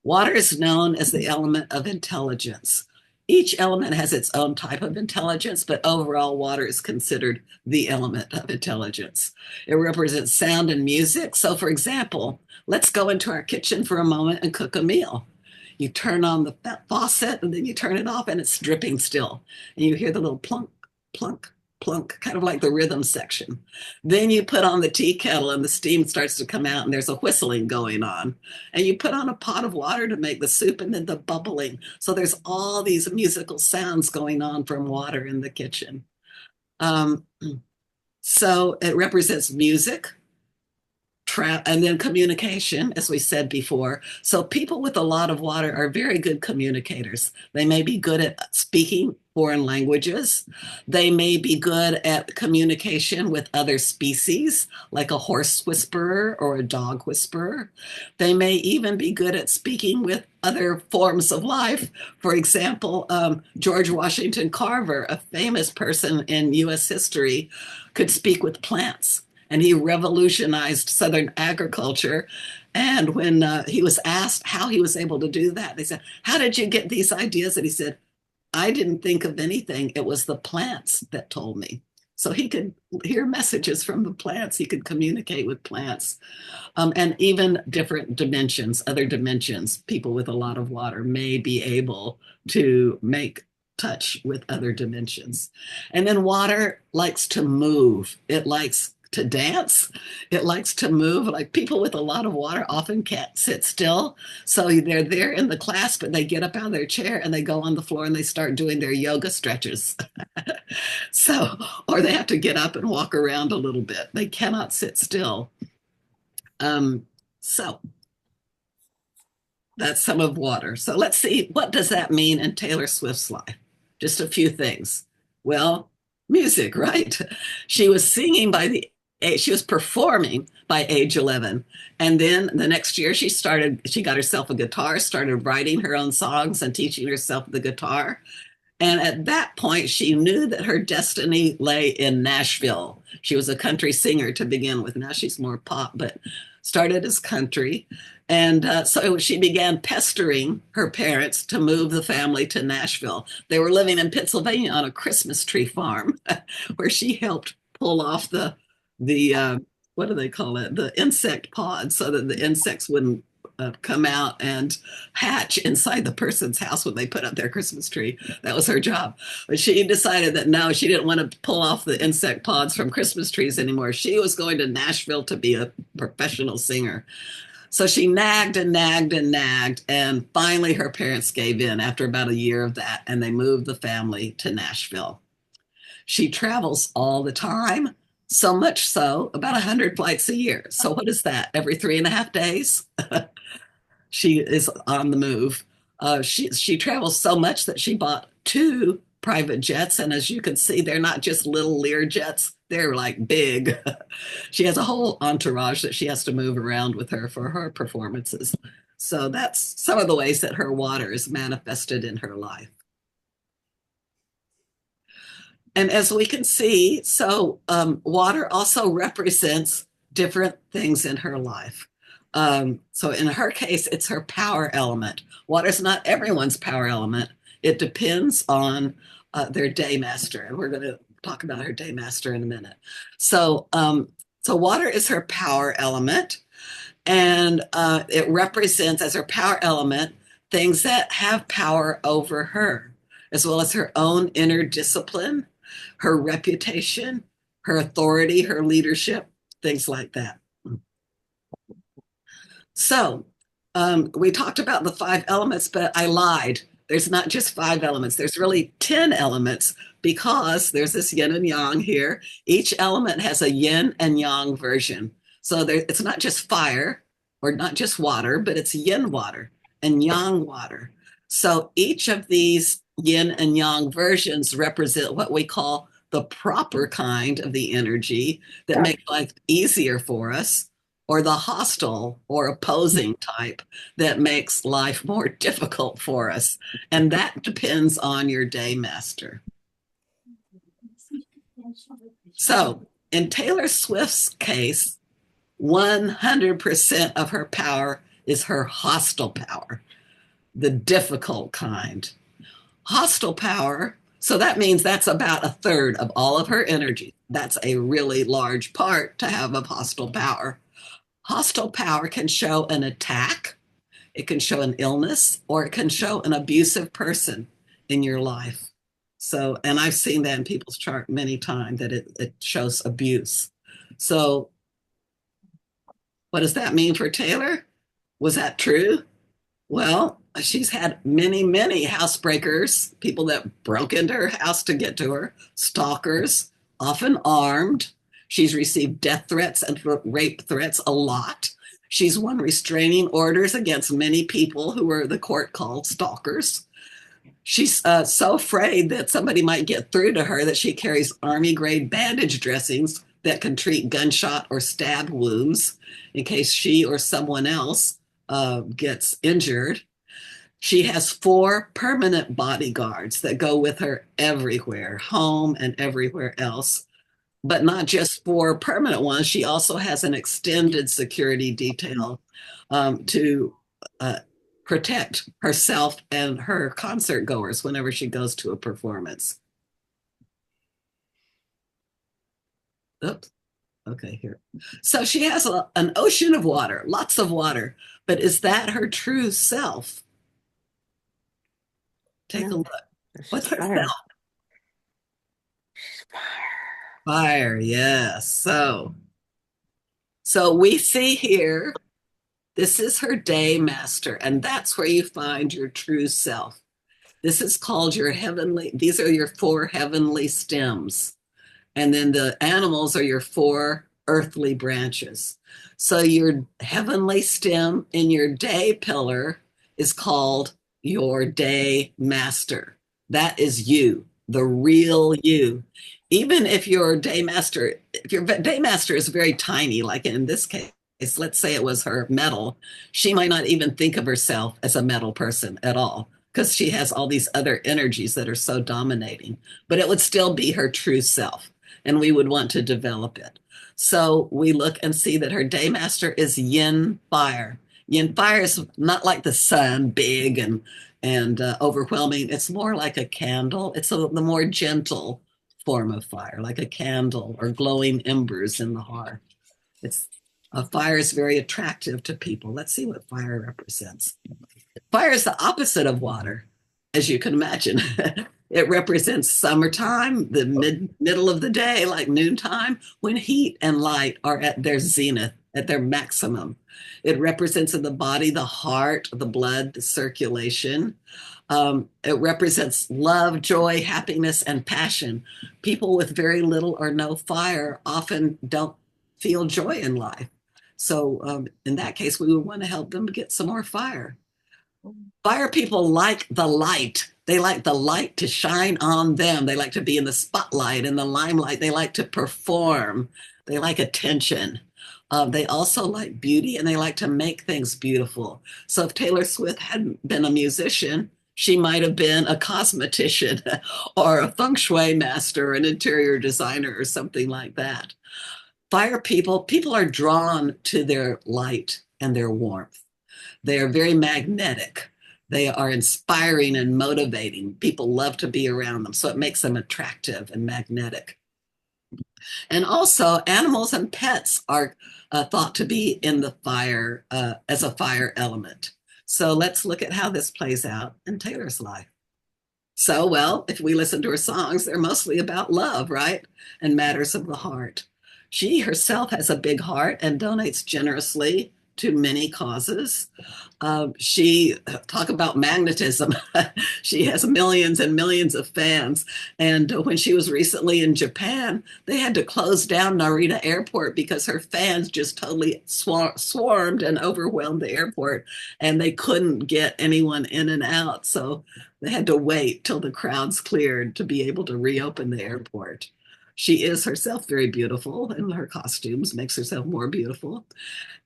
Water is known as the element of intelligence. Each element has its own type of intelligence, but overall water is considered the element of intelligence. It represents sound and music. So for example, let's go into our kitchen for a moment and cook a meal. You turn on the faucet and then you turn it off and it's dripping still. And you hear the little plunk, plunk, plunk, kind of like the rhythm section. Then you put on the tea kettle and the steam starts to come out and there's a whistling going on. And you put on a pot of water to make the soup and then the bubbling. So there's all these musical sounds going on from water in the kitchen. So it represents music, and then communication, as we said before. So people with a lot of water are very good communicators. They may be good at speaking foreign languages. They may be good at communication with other species, like a horse whisperer or a dog whisperer. They may even be good at speaking with other forms of life. For example, George Washington Carver, a famous person in US history, could speak with plants. And he revolutionized Southern agriculture. And when he was asked how he was able to do that, they said, "How did you get these ideas?" And he said, "I didn't think of anything. It was the plants that told me." So he could hear messages from the plants. He could communicate with plants. And even different dimensions, other dimensions, people with a lot of water may be able to make touch with other dimensions. And then water likes to move. It likes to dance. It likes to move. Like people with a lot of water often can't sit still. So they're there in the class, but they get up out of their chair and they go on the floor and they start doing their yoga stretches. So, or they have to get up and walk around a little bit. They cannot sit still. So that's some of water. So let's see, what does that mean in Taylor Swift's life? Just a few things. Well, music, right? She was singing she was performing by age 11. And then the next year she got herself a guitar, started writing her own songs and teaching herself the guitar. And at that point, she knew that her destiny lay in Nashville. She was a country singer to begin with. Now she's more pop, but started as country. And so she began pestering her parents to move the family to Nashville. They were living in Pennsylvania on a Christmas tree farm where she helped pull off the what do they call it? The insect pod, so that the insects wouldn't come out and hatch inside the person's house when they put up their Christmas tree. That was her job. But she decided that no, she didn't want to pull off the insect pods from Christmas trees anymore. She was going to Nashville to be a professional singer. So she nagged and nagged and nagged. And finally, her parents gave in after about a year of that, and they moved the family to Nashville. She travels all the time. So much so, about 100 flights a year. So what is that? Every 3.5 days? She is on the move. She travels so much that she bought 2 private jets. And as you can see, they're not just little Lear jets. They're like big. She has a whole entourage that she has to move around with her for her performances. So that's some of the ways that her water is manifested in her life. And as we can see, so water also represents different things in her life. So in her case, it's her power element. Water is not everyone's power element. It depends on their day master. And we're going to talk about her day master in a minute. So water is her power element. And it represents, as her power element, things that have power over her, as well as her own inner discipline, her reputation, her authority, her leadership, things like that. So we talked about the 5 elements, but I lied. There's not just 5 elements. There's really 10 elements because there's this yin and yang here. Each element has a yin and yang version. So it's not just fire or not just water, but it's yin water and yang water. So each of these yin and yang versions represent what we call the proper kind of the energy that makes life easier for us, or the hostile or opposing type that makes life more difficult for us. And that depends on your day master. So in Taylor Swift's case, 100% of her power is her hostile power, the difficult kind. Hostile power, so that means that's about 1/3 of all of her energy. That's a really large part to have of hostile power. Hostile power can show an attack, it can show an illness, or it can show an abusive person in your life. So, and I've seen that in people's chart many times, that it shows abuse. So what does that mean for Taylor? Was that true? Well, she's had many, many housebreakers, people that broke into her house to get to her, stalkers, often armed. She's received death threats and rape threats a lot. She's won restraining orders against many people who are the court called stalkers. She's so afraid that somebody might get through to her that she carries army grade bandage dressings that can treat gunshot or stab wounds in case she or someone else gets injured. She has 4 permanent bodyguards that go with her everywhere, home and everywhere else. But not just 4 permanent ones. She also has an extended security detail to protect herself and her concert goers whenever she goes to a performance. Oops. Okay, here. So she has an ocean of water, lots of water. But is that her true self? Take a look. What's her self? Fire, yes. So we see here, this is her day master, and that's where you find your true self. This is called your heavenly, these are your 4 heavenly stems. And then the animals are your 4 earthly branches. So your heavenly stem in your day pillar is called your day master. That is you, the real you. Even if your day master, if your day master is very tiny, like in this case, let's say it was her metal, she might not even think of herself as a metal person at all because she has all these other energies that are so dominating, but it would still be her true self, and we would want to develop it. So we look and see that her day master is yin fire. Yin fire is not like the sun, big and overwhelming. It's more like a candle. It's the more gentle form of fire, like a candle or glowing embers in the hearth. It's fire is very attractive to people. Let's see what fire represents. Fire is the opposite of water, as you can imagine. It represents summertime, the middle of the day, like noontime, when heat and light are at their zenith, at their maximum. It represents in the body the heart, the blood, the circulation. It represents love, joy, happiness, and passion. People with very little or no fire often don't feel joy in life. So in that case, we would want to help them get some more fire. Fire people like the light. They like the light to shine on them. They like to be in the spotlight, in the limelight. They like to perform. They like attention. They also like beauty, and they like to make things beautiful. So if Taylor Swift hadn't been a musician, she might have been a cosmetician or a feng shui master, an interior designer, or something like that. Fire people are drawn to their light and their warmth. They are very magnetic. They are inspiring and motivating. People love to be around them, so it makes them attractive and magnetic. And also, animals and pets are thought to be in the fire as a fire element. So let's look at how this plays out in Taylor's life. So, well, if we listen to her songs, they're mostly about love, right? And matters of the heart. She herself has a big heart and donates generously to many causes. She talk about magnetism. She has millions and millions of fans. And when she was recently in Japan, they had to close down Narita Airport because her fans just totally swarmed and overwhelmed the airport, and they couldn't get anyone in and out. So they had to wait till the crowds cleared to be able to reopen the airport. She is herself very beautiful, and her costumes makes herself more beautiful.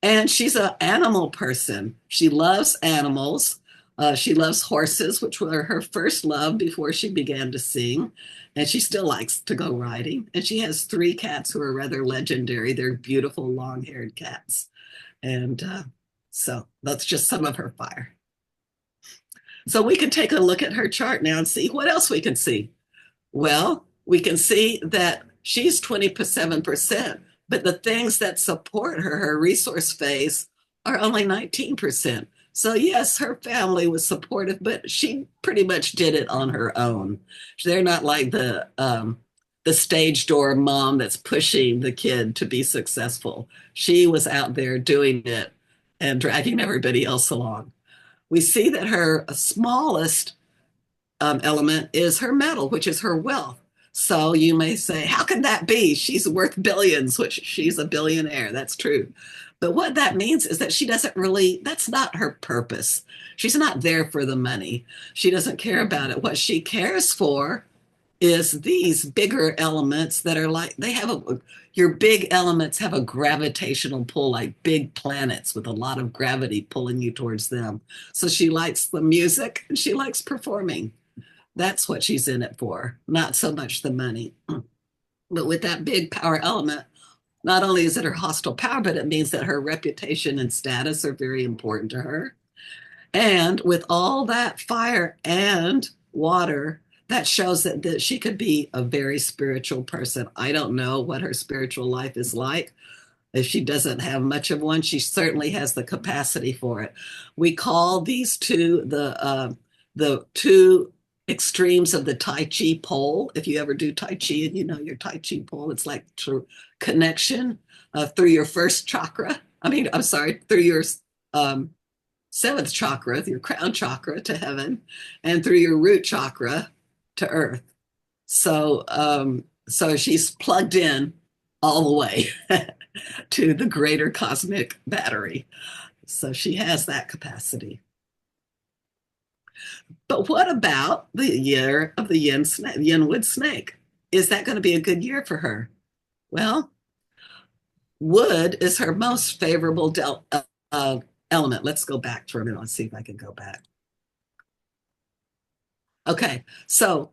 And she's an animal person. She loves animals. She loves horses, which were her first love before she began to sing. And she still likes to go riding. And she has 3 cats who are rather legendary. They're beautiful, long-haired cats. And so that's just some of her fire. So we can take a look at her chart now and see what else we can see. Well, we can see that she's 27%, but the things that support her resource phase, are only 19%. So yes, her family was supportive, but she pretty much did it on her own. They're not like the stage door mom that's pushing the kid to be successful. She was out there doing it and dragging everybody else along. We see that her smallest element is her metal, which is her wealth. So you may say, how can that be? She's worth billions, which she's a billionaire. That's true. But what that means is that she doesn't really, that's not her purpose. She's not there for the money. She doesn't care about it. What she cares for is these bigger elements that are like, your big elements have a gravitational pull, like big planets with a lot of gravity pulling you towards them. So she likes the music and she likes performing. That's what she's in it for, not so much the money. But with that big power element, not only is it her hostile power, but it means that her reputation and status are very important to her. And with all that fire and water, that shows that she could be a very spiritual person. I don't know what her spiritual life is like. If she doesn't have much of one, she certainly has the capacity for it. We call these two the two extremes of the Tai Chi pole. If you ever do Tai Chi and you know your Tai Chi pole, it's like connection through your first chakra. I'm sorry, through your seventh chakra, your crown chakra to heaven, and through your root chakra to earth. So she's plugged in all the way to the greater cosmic battery. So she has that capacity. But what about the year of the yin wood snake? Is that going to be a good year for her? Well, wood is her most favorable element. Let's go back for a minute. Let's see if I can go back. Okay, so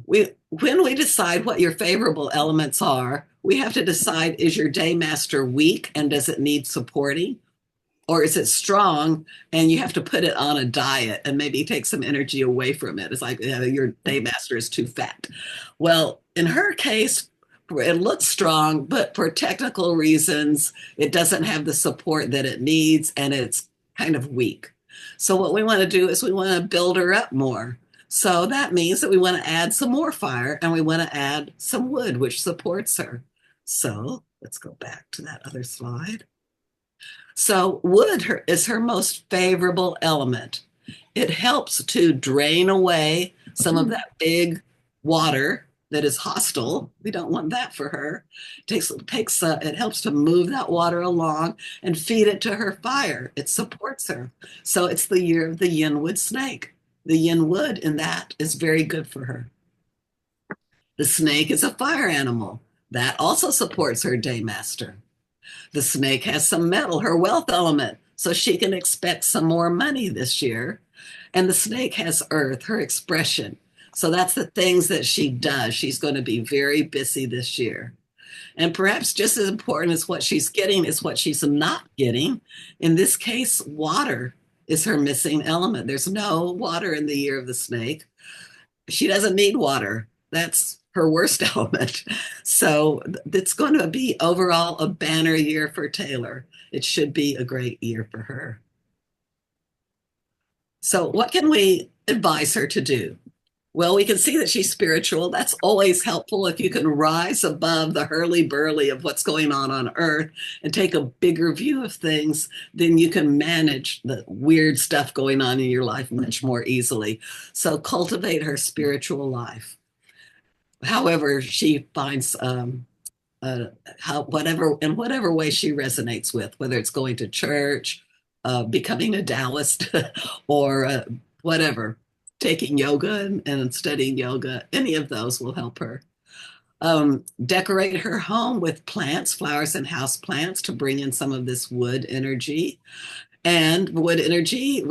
when we decide what your favorable elements are, we have to decide, is your day master weak and does it need supporting? Or is it strong and you have to put it on a diet and maybe take some energy away from it? It's like, your day master is too fat. Well, in her case, it looks strong, but for technical reasons, it doesn't have the support that it needs and it's kind of weak. So what we want to do is we want to build her up more. So that means that we want to add some more fire and we want to add some wood, which supports her. So let's go back to that other slide. So wood is her most favorable element. It helps to drain away some of that big water that is hostile. We don't want that for her. It helps to move that water along and feed it to her fire. It supports her. So it's the year of the yin wood snake. The yin wood in that is very good for her. The snake is a fire animal. That also supports her day master. The snake has some metal, her wealth element, so she can expect some more money this year. And the snake has earth, her expression. So that's the things that she does. She's going to be very busy this year. And perhaps just as important as what she's getting is what she's not getting. In this case, water is her missing element. There's no water in the year of the snake. She doesn't need water. That's her worst element. So it's going to be overall a banner year for Taylor. It should be a great year for her. So what can we advise her to do? Well, we can see that she's spiritual. That's always helpful. If you can rise above the hurly-burly of what's going on Earth and take a bigger view of things, then you can manage the weird stuff going on in your life much more easily. So cultivate her spiritual life. However, she finds whatever way she resonates with, whether it's going to church, becoming a Taoist, or whatever, taking yoga and studying yoga, any of those will help her. Decorate her home with plants, flowers, and house plants to bring in some of this wood energy. And wood energy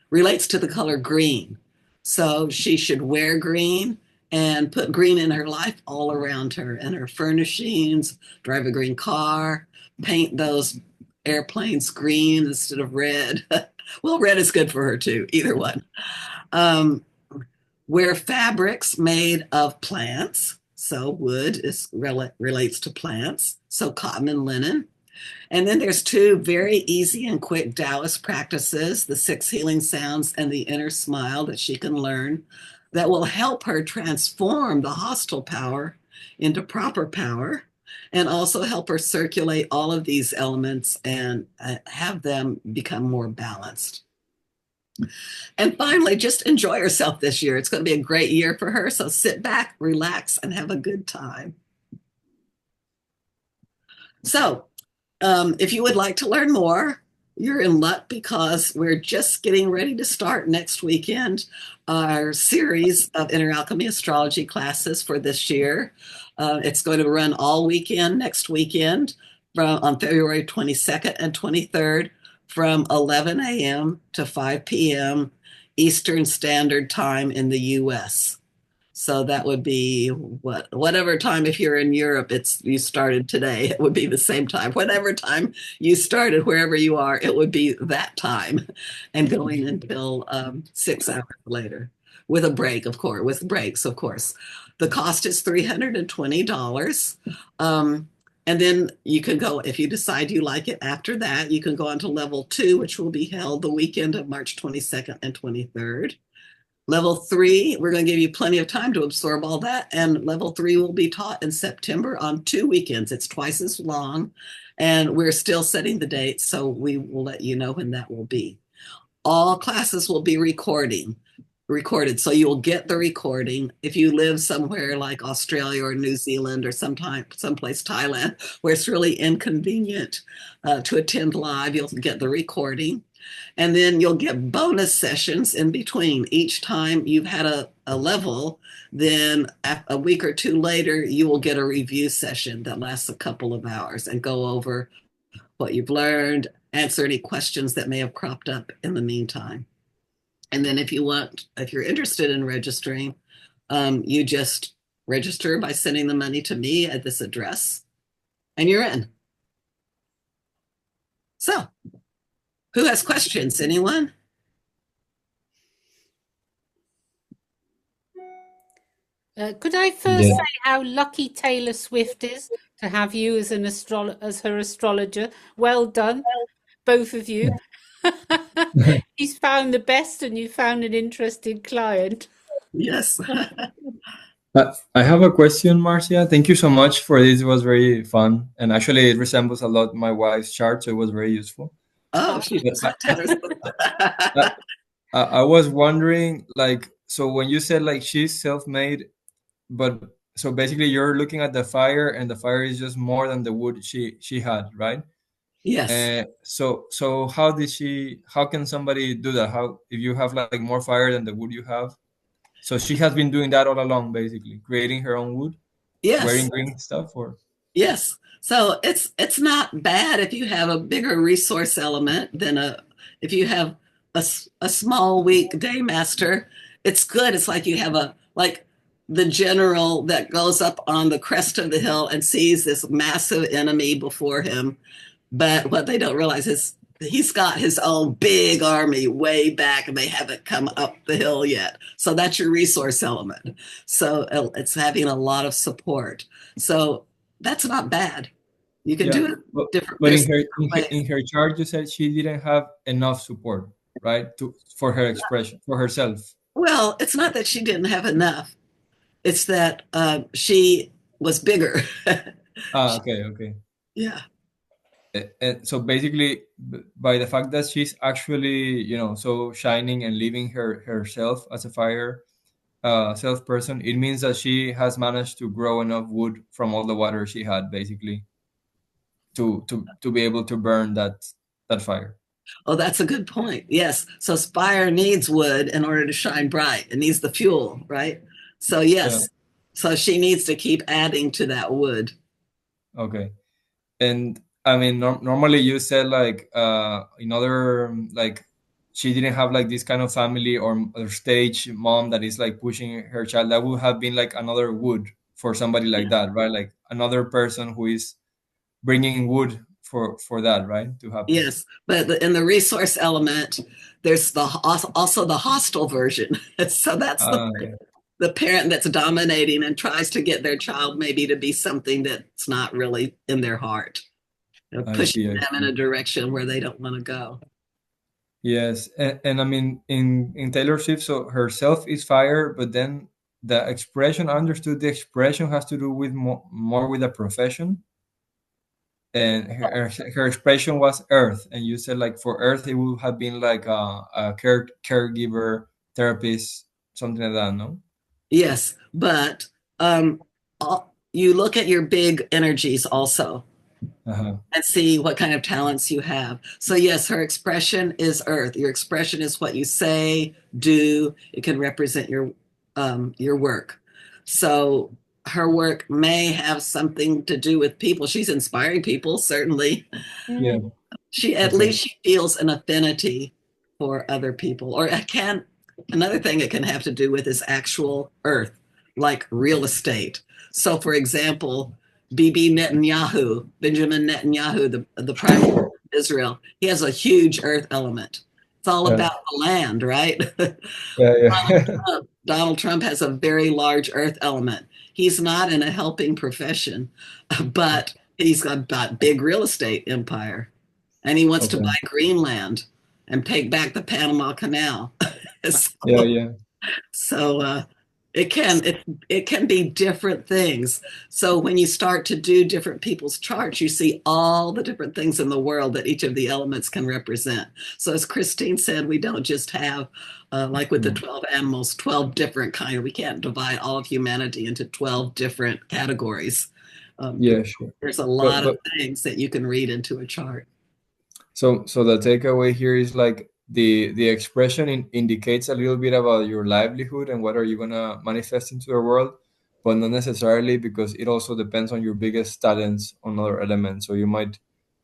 relates to the color green. So she should wear green and put green in her life all around her, and her furnishings, drive a green car, paint those airplanes green instead of red. Well, red is good for her too, either one. Wear fabrics made of plants. So wood relates to plants. So cotton and linen. And then there's two very easy and quick Taoist practices, the 6 healing sounds and the inner smile that she can learn that will help her transform the hostile power into proper power and also help her circulate all of these elements and have them become more balanced. And finally, just enjoy yourself this year. It's going to be a great year for her. So sit back, relax, and have a good time. So, if you would like to learn more, you're in luck because we're just getting ready to start next weekend our series of Inner Alchemy Astrology classes for this year. It's going to run all weekend next weekend on February 22nd and 23rd from 11 a.m. to 5 p.m. Eastern Standard Time in the U.S. So that would be whatever time, if you're in Europe, you started today, it would be the same time. Whatever time you started, wherever you are, it would be that time and going until 6 hours later with a break, of course, with breaks, of course. The cost is $320. And then you can go, if you decide you like it after that, you can go on to level 2, which will be held the weekend of March 22nd and 23rd. Level 3, we're going to give you plenty of time to absorb all that. And level 3 will be taught in September on 2 weekends. It's twice as long. And we're still setting the dates, so we will let you know when that will be. All classes will be recorded. So you'll get the recording. If you live somewhere like Australia or New Zealand or someplace Thailand, where it's really inconvenient to attend live, you'll get the recording. And then you'll get bonus sessions in between. Each time you've had a level, then a week or 2 later, you will get a review session that lasts a couple of hours and go over what you've learned, answer any questions that may have cropped up in the meantime. And then if you're interested in registering, you just register by sending the money to me at this address, and you're in. So, who has questions? Anyone? Could I first say how lucky Taylor Swift is to have you as as her astrologer? Well done, both of you. She's found the best, and you found an interesting client. Yes. I have a question, Marcia. Thank you so much for this. It was very fun. And actually, it resembles a lot my wife's chart, so it was very useful. Oh, I was wondering, like, so when you said like she's self-made, but so basically you're looking at the fire, and the fire is just more than the wood she had, right? Yes. So how can somebody do that? How, if you have like more fire than the wood you have? So she has been doing that all along, basically creating her own wood, wearing Yes. green stuff, or Yes. So it's not bad if you have a bigger resource element than if you have a small weak day master. It's good. It's like you have like the general that goes up on the crest of the hill and sees this massive enemy before him. But what they don't realize is he's got his own big army way back, and they haven't come up the hill yet. So that's your resource element. So it's having a lot of support. So that's not bad. You can do it different. But Ways. in her chart, you said she didn't have enough support, right, for her expression, for herself. Well, it's not that she didn't have enough. It's that she was bigger. Okay. Yeah. So basically, by the fact that she's actually, so shining and living herself as a fire self person, it means that she has managed to grow enough wood from all the water she had, basically, to be able to burn that fire. Oh, that's a good point. Yes. So fire needs wood in order to shine bright. It needs the fuel, right? So yes. Yeah. So she needs to keep adding to that wood. Okay. And I mean, normally you said like in other, like, she didn't have like this kind of family or stage mom that is like pushing her child. That would have been like another wood for somebody like that, right? Like another person who is bringing wood for that, right, to happen. Yes, but in the resource element, there's also the hostile version. So that's the parent that's dominating and tries to get their child maybe to be something that's not really in their heart, pushing them in a direction where they don't want to go. Yes, and I mean, in Taylor Swift, so herself is fire, but then the expression, I understood the expression has to do with more with a profession. and her expression was earth, and you said like for earth it would have been like a caregiver, therapist, something like that, no? Yes, but you look at your big energies also Uh-huh. and see what kind of talents you have. So yes, her expression is earth. Your expression is what you say, do. It can represent your work. So her work may have something to do with people. She's inspiring people, certainly. Yeah. She at Okay. least she feels an affinity for other people. Or it can another thing it can have to do with is actual earth, like real estate. So for example, Bibi Netanyahu, Benjamin Netanyahu, the prime minister of Israel, he has a huge earth element. It's all Yeah. about the land, right? Yeah, yeah. Donald Trump has a very large earth element. He's not in a helping profession, but he's got big real estate empire, and he wants to Okay. buy Greenland and take back the Panama Canal. Yeah, yeah. So it can be different things. So when you start to do different people's charts, you see all the different things in the world that each of the elements can represent. So as Christine said, we don't just have like with the 12 animals, 12 different kinds. We can't divide all of humanity into 12 different categories. Yeah, sure. There's a But lot of things that you can read into a chart. so the takeaway here is like the expression indicates a little bit about your livelihood and what are you gonna manifest into the world, but not necessarily, because it also depends on your biggest talents on other elements. So you might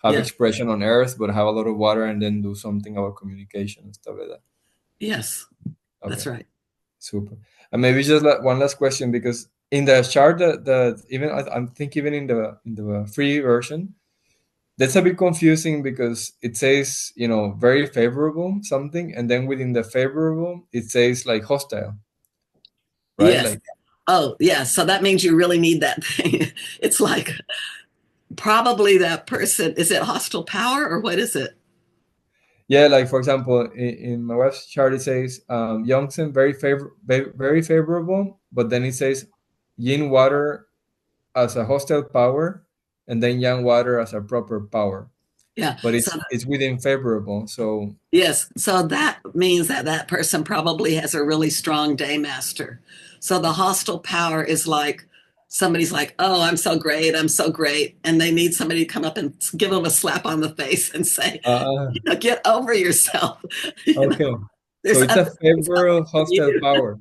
have Yes, expression on earth, but have a lot of water, and then do something about communication and stuff like that. yes, that's Okay, right. super. And maybe just like one last question, because in the chart that even I think even in the free version, that's a bit confusing because it says, very favorable something, and then within the favorable it says like hostile, right? Yes. Like, Oh, yeah. So that means you really need that thing. It's like probably that person, is it hostile power or what is it? yeah, like for example, in my wife's chart it says Yongsen very favorable, but then it says Yin water as a hostile power, and then Yang water as a proper power, Yeah. but So it's within favorable. So yes. So that means that that person probably has a really strong day master. So the hostile power is like somebody's like, oh, I'm so great. I'm so great. And they need somebody to come up and give them a slap on the face and say, uh, get over yourself. okay, so There's it's other a things favorable for hostile you. power.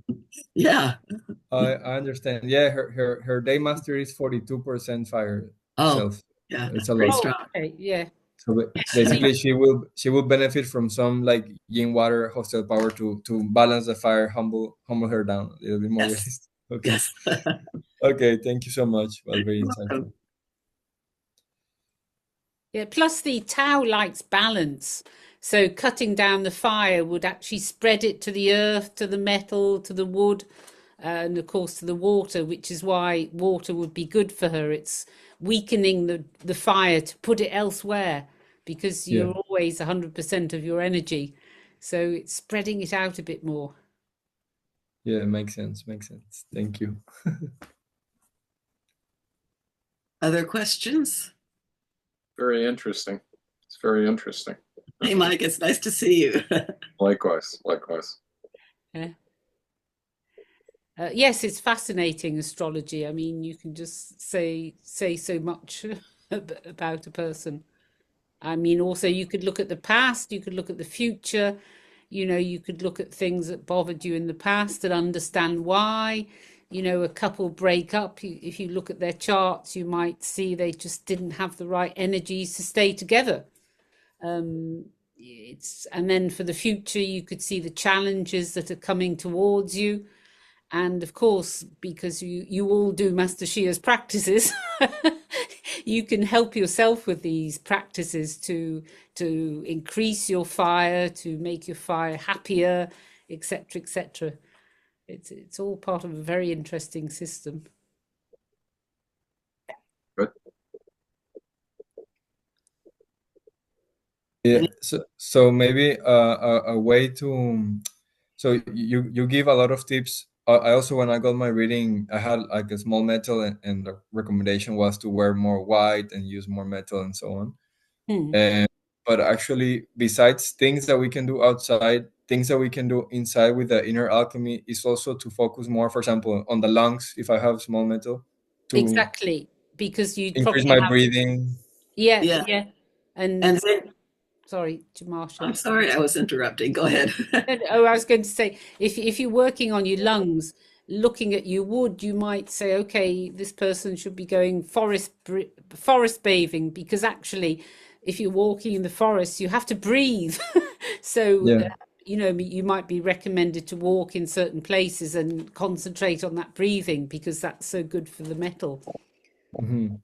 Yeah. I understand. Yeah, her day master is 42% fire Oh, self. yeah. It's That's a pretty lot. Oh, strong. okay, yeah. So I mean, basically, she will benefit from some like yin water hostile power to balance the fire, humble her down a little bit more Yes. realistic. Okay, Yes. okay. Thank you so much. Well, very insightful. yeah. Plus, the Tao likes balance. So, cutting down the fire would actually spread it to the earth, to the metal, to the wood, and of course to the water, which is why water would be good for her. It's weakening the fire to put it elsewhere because Yeah, you're always 100% of your energy. So, it's spreading it out a bit more. yeah. Makes sense. Makes sense. Thank you. Other questions? Very interesting. It's very interesting. Hey, Mike, it's nice to see you. Likewise, likewise. Yeah. Yes, it's fascinating astrology. I mean, you can just say so much about a person. I mean, also you could look at the past, you could look at the future, you could look at things that bothered you in the past and understand why. A couple break up. If you look at their charts, you might see they just didn't have the right energies to stay together. And then for the future, you could see the challenges that are coming towards you. And of course, because you all do Master Shia's practices, you can help yourself with these practices to increase your fire, to make your fire happier, etc., etc. It's all part of a very interesting system. Good. Yeah. So maybe a way to so you give a lot of tips I also, when I got my reading, I had like a small metal, and the recommendation was to wear more white and use more metal and so on. Hmm. And but actually, besides things that we can do outside, things that we can do inside with the inner alchemy is also to focus more, for example, on the lungs. If I have small metal, to Exactly, because you'd increase probably my have, breathing. yeah, Yeah. yeah. And And then, sorry, Marsha. I'm sorry I was interrupting. Go ahead. Oh, I was going to say, if you're working on your lungs, looking at your wood, you might say, okay, this person should be going forest bathing, because actually, if you're walking in the forest, you have to breathe. So, Yeah. you might be recommended to walk in certain places and concentrate on that breathing, because that's so good for the metal. Mhm.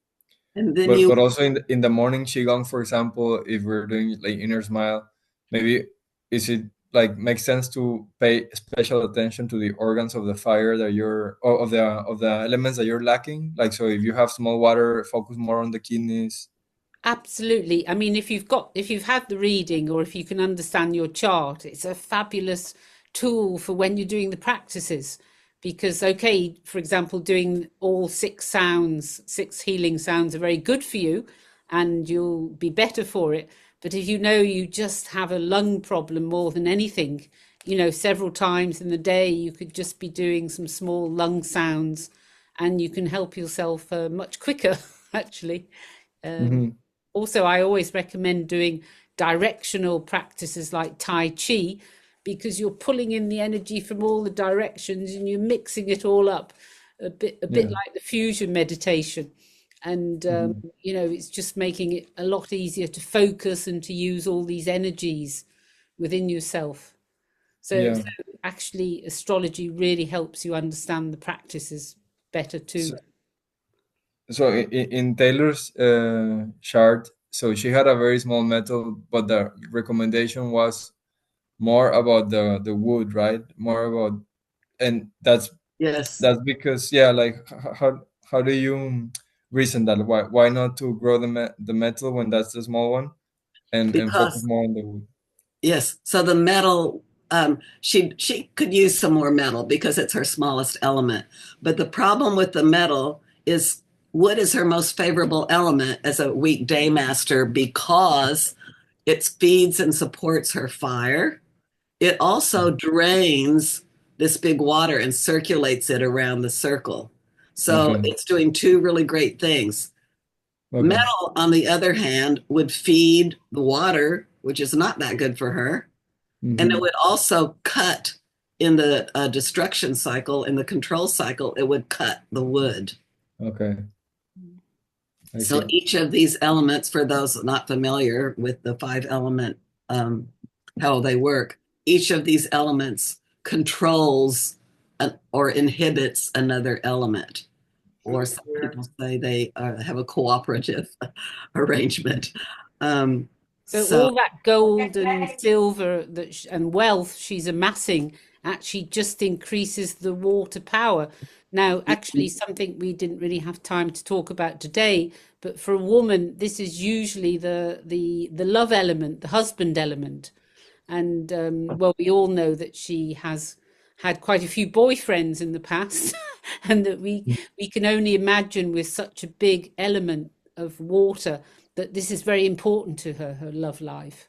And then But you, also in the morning qigong, for example, if we're doing like inner smile, maybe is it like makes sense to pay special attention to the organs of the fire that you're, or of the elements that you're lacking? Like, so if you have small water, focus more on the kidneys. Absolutely. I mean, if you've had the reading, or if you can understand your chart, it's a fabulous tool for when you're doing the practices. Because, okay, for example, doing all six healing sounds are very good for you, and you'll be better for it. But if you know you just have a lung problem more than anything, several times in the day, you could just be doing some small lung sounds, and you can help yourself much quicker, actually. Um, Hmm. Also, I always recommend doing directional practices like Tai Chi, because you're pulling in the energy from all the directions and you're mixing it all up, a bit Yeah. like the fusion meditation. And Hmm. it's just making it a lot easier to focus and to use all these energies within yourself. So Yeah. actually, astrology really helps you understand the practices better too. So, in Taylor's chart, so she had a very small metal, but the recommendation was more about the wood, right? More about, and yes, that's because, yeah, like how do you reason that? Why not to grow the metal when that's the small one, and focus because more on the wood? yes. So the metal, she could use some more metal because it's her smallest element. But the problem with the metal is wood is her most favorable element as a weekday master because it feeds and supports her fire. It also drains this big water and circulates it around the circle. So Okay. it's doing two really great things. Okay. Metal, on the other hand, would feed the water, which is not that good for her. And it Mm-hmm. would also cut in the destruction cycle, in the control cycle, it would cut the wood. Okay. I So see. each of these elements, for those not familiar with the five element, um, how they work, each of these elements controls or inhibits another element. Or some people say they have a cooperative arrangement. Um, So so, all that gold and silver and wealth she's amassing actually just increases the water power. Now, actually, something we didn't really have time to talk about today, but for a woman, this is usually the love element, the husband element. And well, we all know that she has had quite a few boyfriends in the past, and that we can only imagine, with such a big element of water, that this is very important to her, her love life.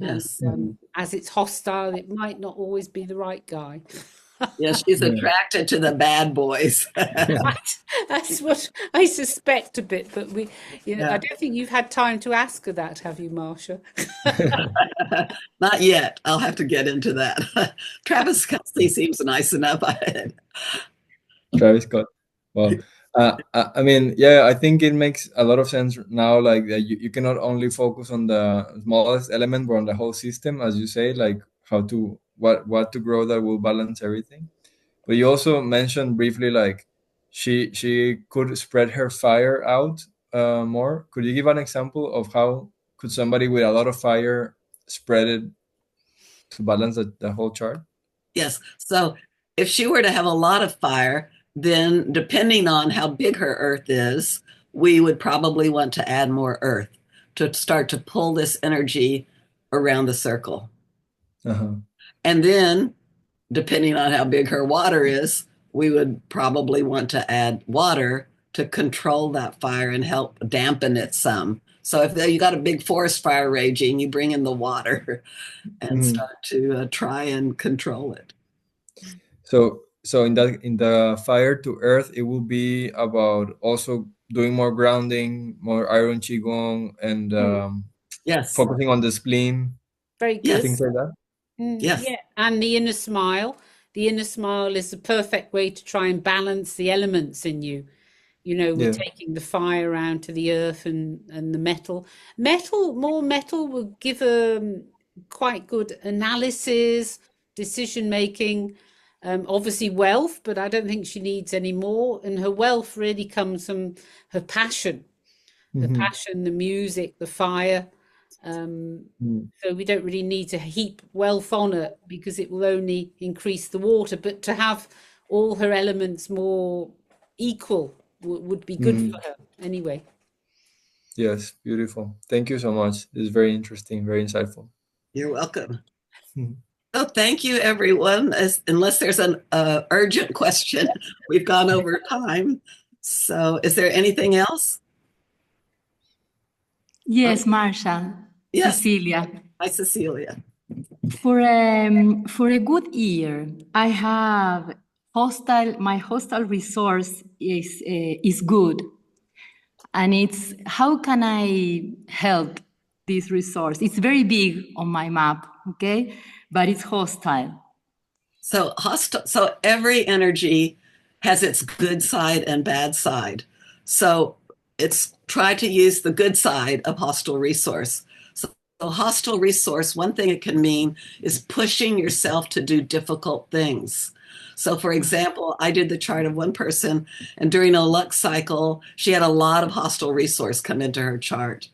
And yes, Mhm. as it's hostile, it might not always be the right guy. yes, she's Yeah. attracted to the bad boys. That's what I suspect a bit, but I Yeah. don't think you've had time to ask her that, have you, Marsha? Not yet. I'll have to get into that. Travis Kelsey seems nice enough. Travis Scott. Well, I mean, yeah, I think it makes a lot of sense now. Like that, you cannot only focus on the smallest element, but on the whole system, as you say, like how to what to grow that will balance everything. But you also mentioned briefly, like she could spread her fire out more. Could you give an example of how could somebody with a lot of fire spread it to balance the whole chart? Yes. So if she were to have a lot of fire, then depending on how big her earth is, we would probably want to add more earth to start to pull this energy around the circle. Uh-huh. And then depending on how big her water is, we would probably want to add water to control that fire and help dampen it some. So if you got a big forest fire raging, you bring in the water and start to try and control it. So in the fire to earth, it will be about also doing more grounding, more iron qigong, and Yes. focusing on the spleen, Very good. Yes. things like that. Yes. Yeah, and the inner smile. The inner smile is the perfect way to try and balance the elements in you. You know, we're taking the fire around to the earth and the metal. More metal will give a quite good analysis, decision making. Obviously wealth, but I don't think she needs any more. And her wealth really comes from her passion, the music, the fire. So we don't really need to heap wealth on her because it will only increase the water. But to have all her elements more equal would be good for her anyway. Yes, beautiful. Thank you so much. It's very interesting, very insightful. You're welcome. So thank you, everyone. Unless there's an urgent question, we've gone over time. So is there anything else? Yes, Marshall. Yes. Cecilia. Hi, Cecilia. For a good year, I have my hostile resource is good. And it's how can I help this resource? It's very big on my map, okay? But it's hostile. So every energy has its good side and bad side. So it's try to use the good side of hostile resource. So hostile resource, one thing it can mean is pushing yourself to do difficult things. So for example, I did the chart of one person, and during a luck cycle, she had a lot of hostile resource come into her chart.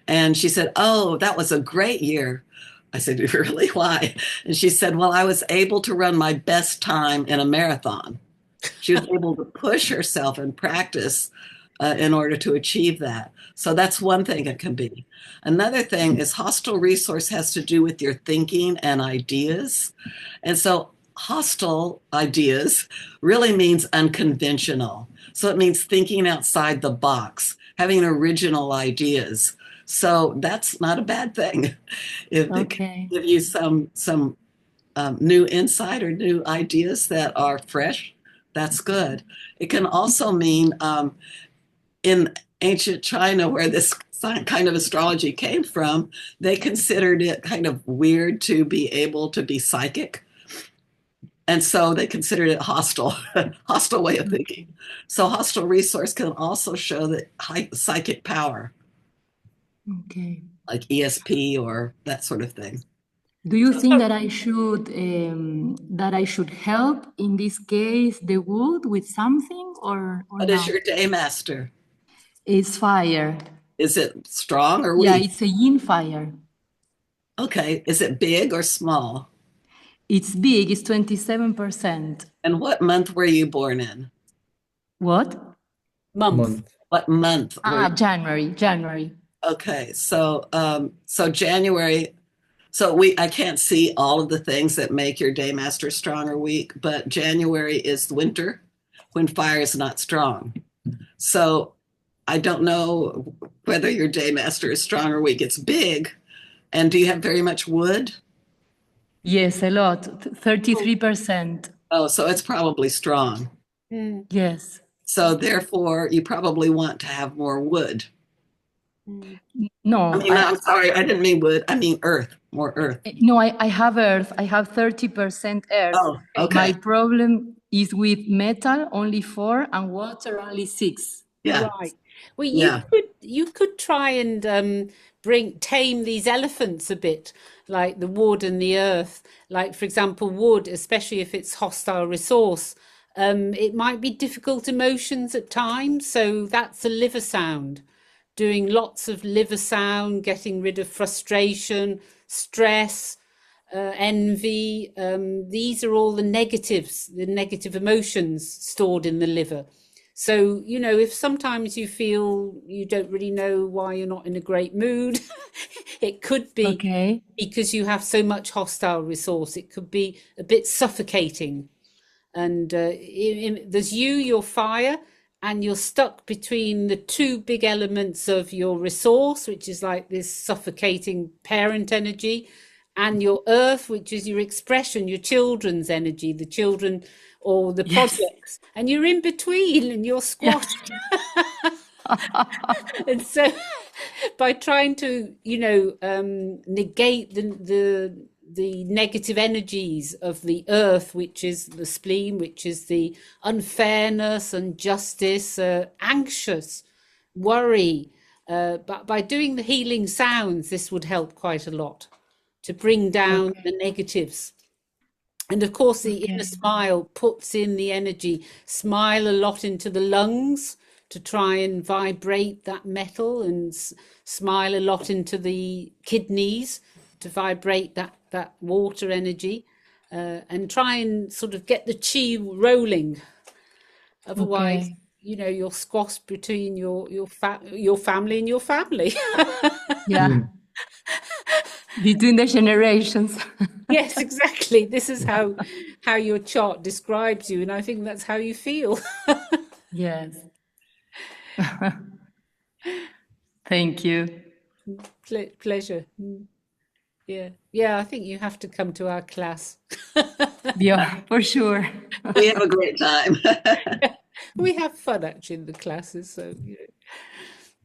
And she said, "Oh, that was a great year." I said, "Really? Why?" And she said, "Well, I was able to run my best time in a marathon." She was able to push herself and practice in order to achieve that. So that's one thing it can be. Another thing is hostile resource has to do with your thinking and ideas. And so hostile ideas really means unconventional. So it means thinking outside the box, having original ideas. So that's not a bad thing. If it can give you some new insight or new ideas that are fresh, that's good. It can also mean in ancient China, where this kind of astrology came from, they considered it kind of weird to be able to be psychic. And so they considered it hostile way of thinking. So hostile resource can also show that high psychic power. Okay. Like ESP or that sort of thing. Do you think that I should help in this case the wood with something or What no? is your day master? It's fire. Is it strong or weak? Yeah, it's a yin fire. Okay. Is it big or small? It's big. It's 27%. And what month were you born in? What? Month. What month? January. Okay. So January. So I can't see all of the things that make your day master strong or weak, but January is winter when fire is not strong. So I don't know whether your day master is strong or weak. It's big. And do you have very much wood? Yes, a lot. 33%. Oh, so it's probably strong. Yes. So therefore, you probably want to have more wood. No, I'm sorry. I didn't mean wood. I mean earth, more earth. No, I have earth. I have 30% earth. Oh, okay. My problem is with metal, only 4, and water, only 6. Yeah. Right. Well, Yeah. you could try and tame these elephants a bit, like the wood and the earth. Like, for example, wood, especially if it's hostile resource, it might be difficult emotions at times. So that's a liver sound. Doing lots of liver sound, getting rid of frustration, stress, envy. These are all the negatives, the negative emotions stored in the liver. So, you know, if sometimes you feel you don't really know why you're not in a great mood, it could be Okay. because you have so much hostile resource. It could be a bit suffocating. And there's your fire, and you're stuck between the two big elements of your resource, which is like this suffocating parent energy, and your earth, which is your expression, your children's energy, the children or the Yes. projects, and you're in between and you're squashed. And so by trying to, you know, negate the negative energies of the earth, which is the spleen, which is the unfairness, injustice, anxious, worry, but by doing the healing sounds, this would help quite a lot to bring down Okay. the negatives. And of course, the inner Okay. smile puts in the energy. Smile a lot into the lungs to try and vibrate that metal, and smile a lot into the kidneys to vibrate that water energy, and try and sort of get the chi rolling. Otherwise, Okay. you know, you're squashed between your family and your family. Yeah. Mm. Between the generations. Yes, exactly. This is how your chart describes you, and I think that's how you feel. Yes. Thank you. Pleasure. Yeah, yeah. I think you have to come to our class. Yeah, for sure. We have a great time. We have fun actually in the classes, so you know,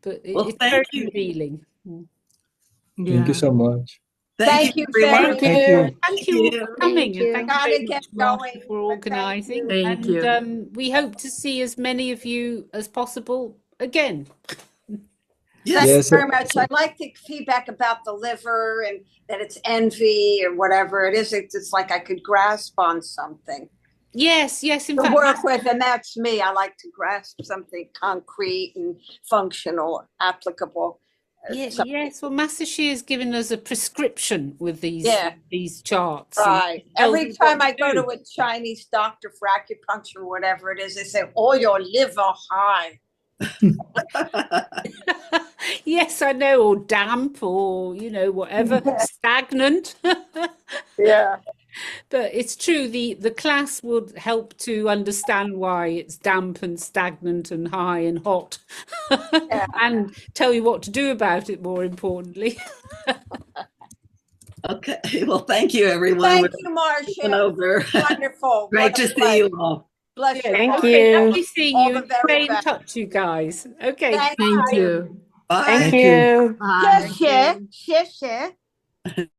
but Well, it's thank very you. revealing. Thank you Yeah. so much. Thank you, Thank you everyone. very Thank much. you. Thank Thank you all you. for coming, Thank and you. thank you Gotta very get much, Master, going, for but thank organising. you. Thank you. And we hope to see as many of you as possible again. Thank Yes. you Yes. very much. I like the feedback about the liver and that it's envy or whatever it is. It's like I could grasp on something Yes, yes. In to fact, work with, and that's me. I like to grasp something concrete and functional, applicable. Yes. Well, Master Shi has given us a prescription with Yeah, these charts, and right. tells Every you what time to I go do. to a Chinese doctor for acupuncture or whatever it is, they say, "Oh, your liver high." Yes, I know, or damp, or you know, whatever, stagnant. Yeah. But it's true, the class would help to understand why it's damp and stagnant and high and hot, Yeah. and tell you what to do about it, more importantly. Okay. Well, thank you, everyone. Thank We're you, Marcia. over. Wonderful. Great What to a see you pleasure. all. Bless Yeah, your Thank heart. okay, you. lovely seeing All you, the and very stay in best. touch, you guys. Okay, Thank Thank you. you. Bye. Thank you. Bye. Xie xie, xie xie.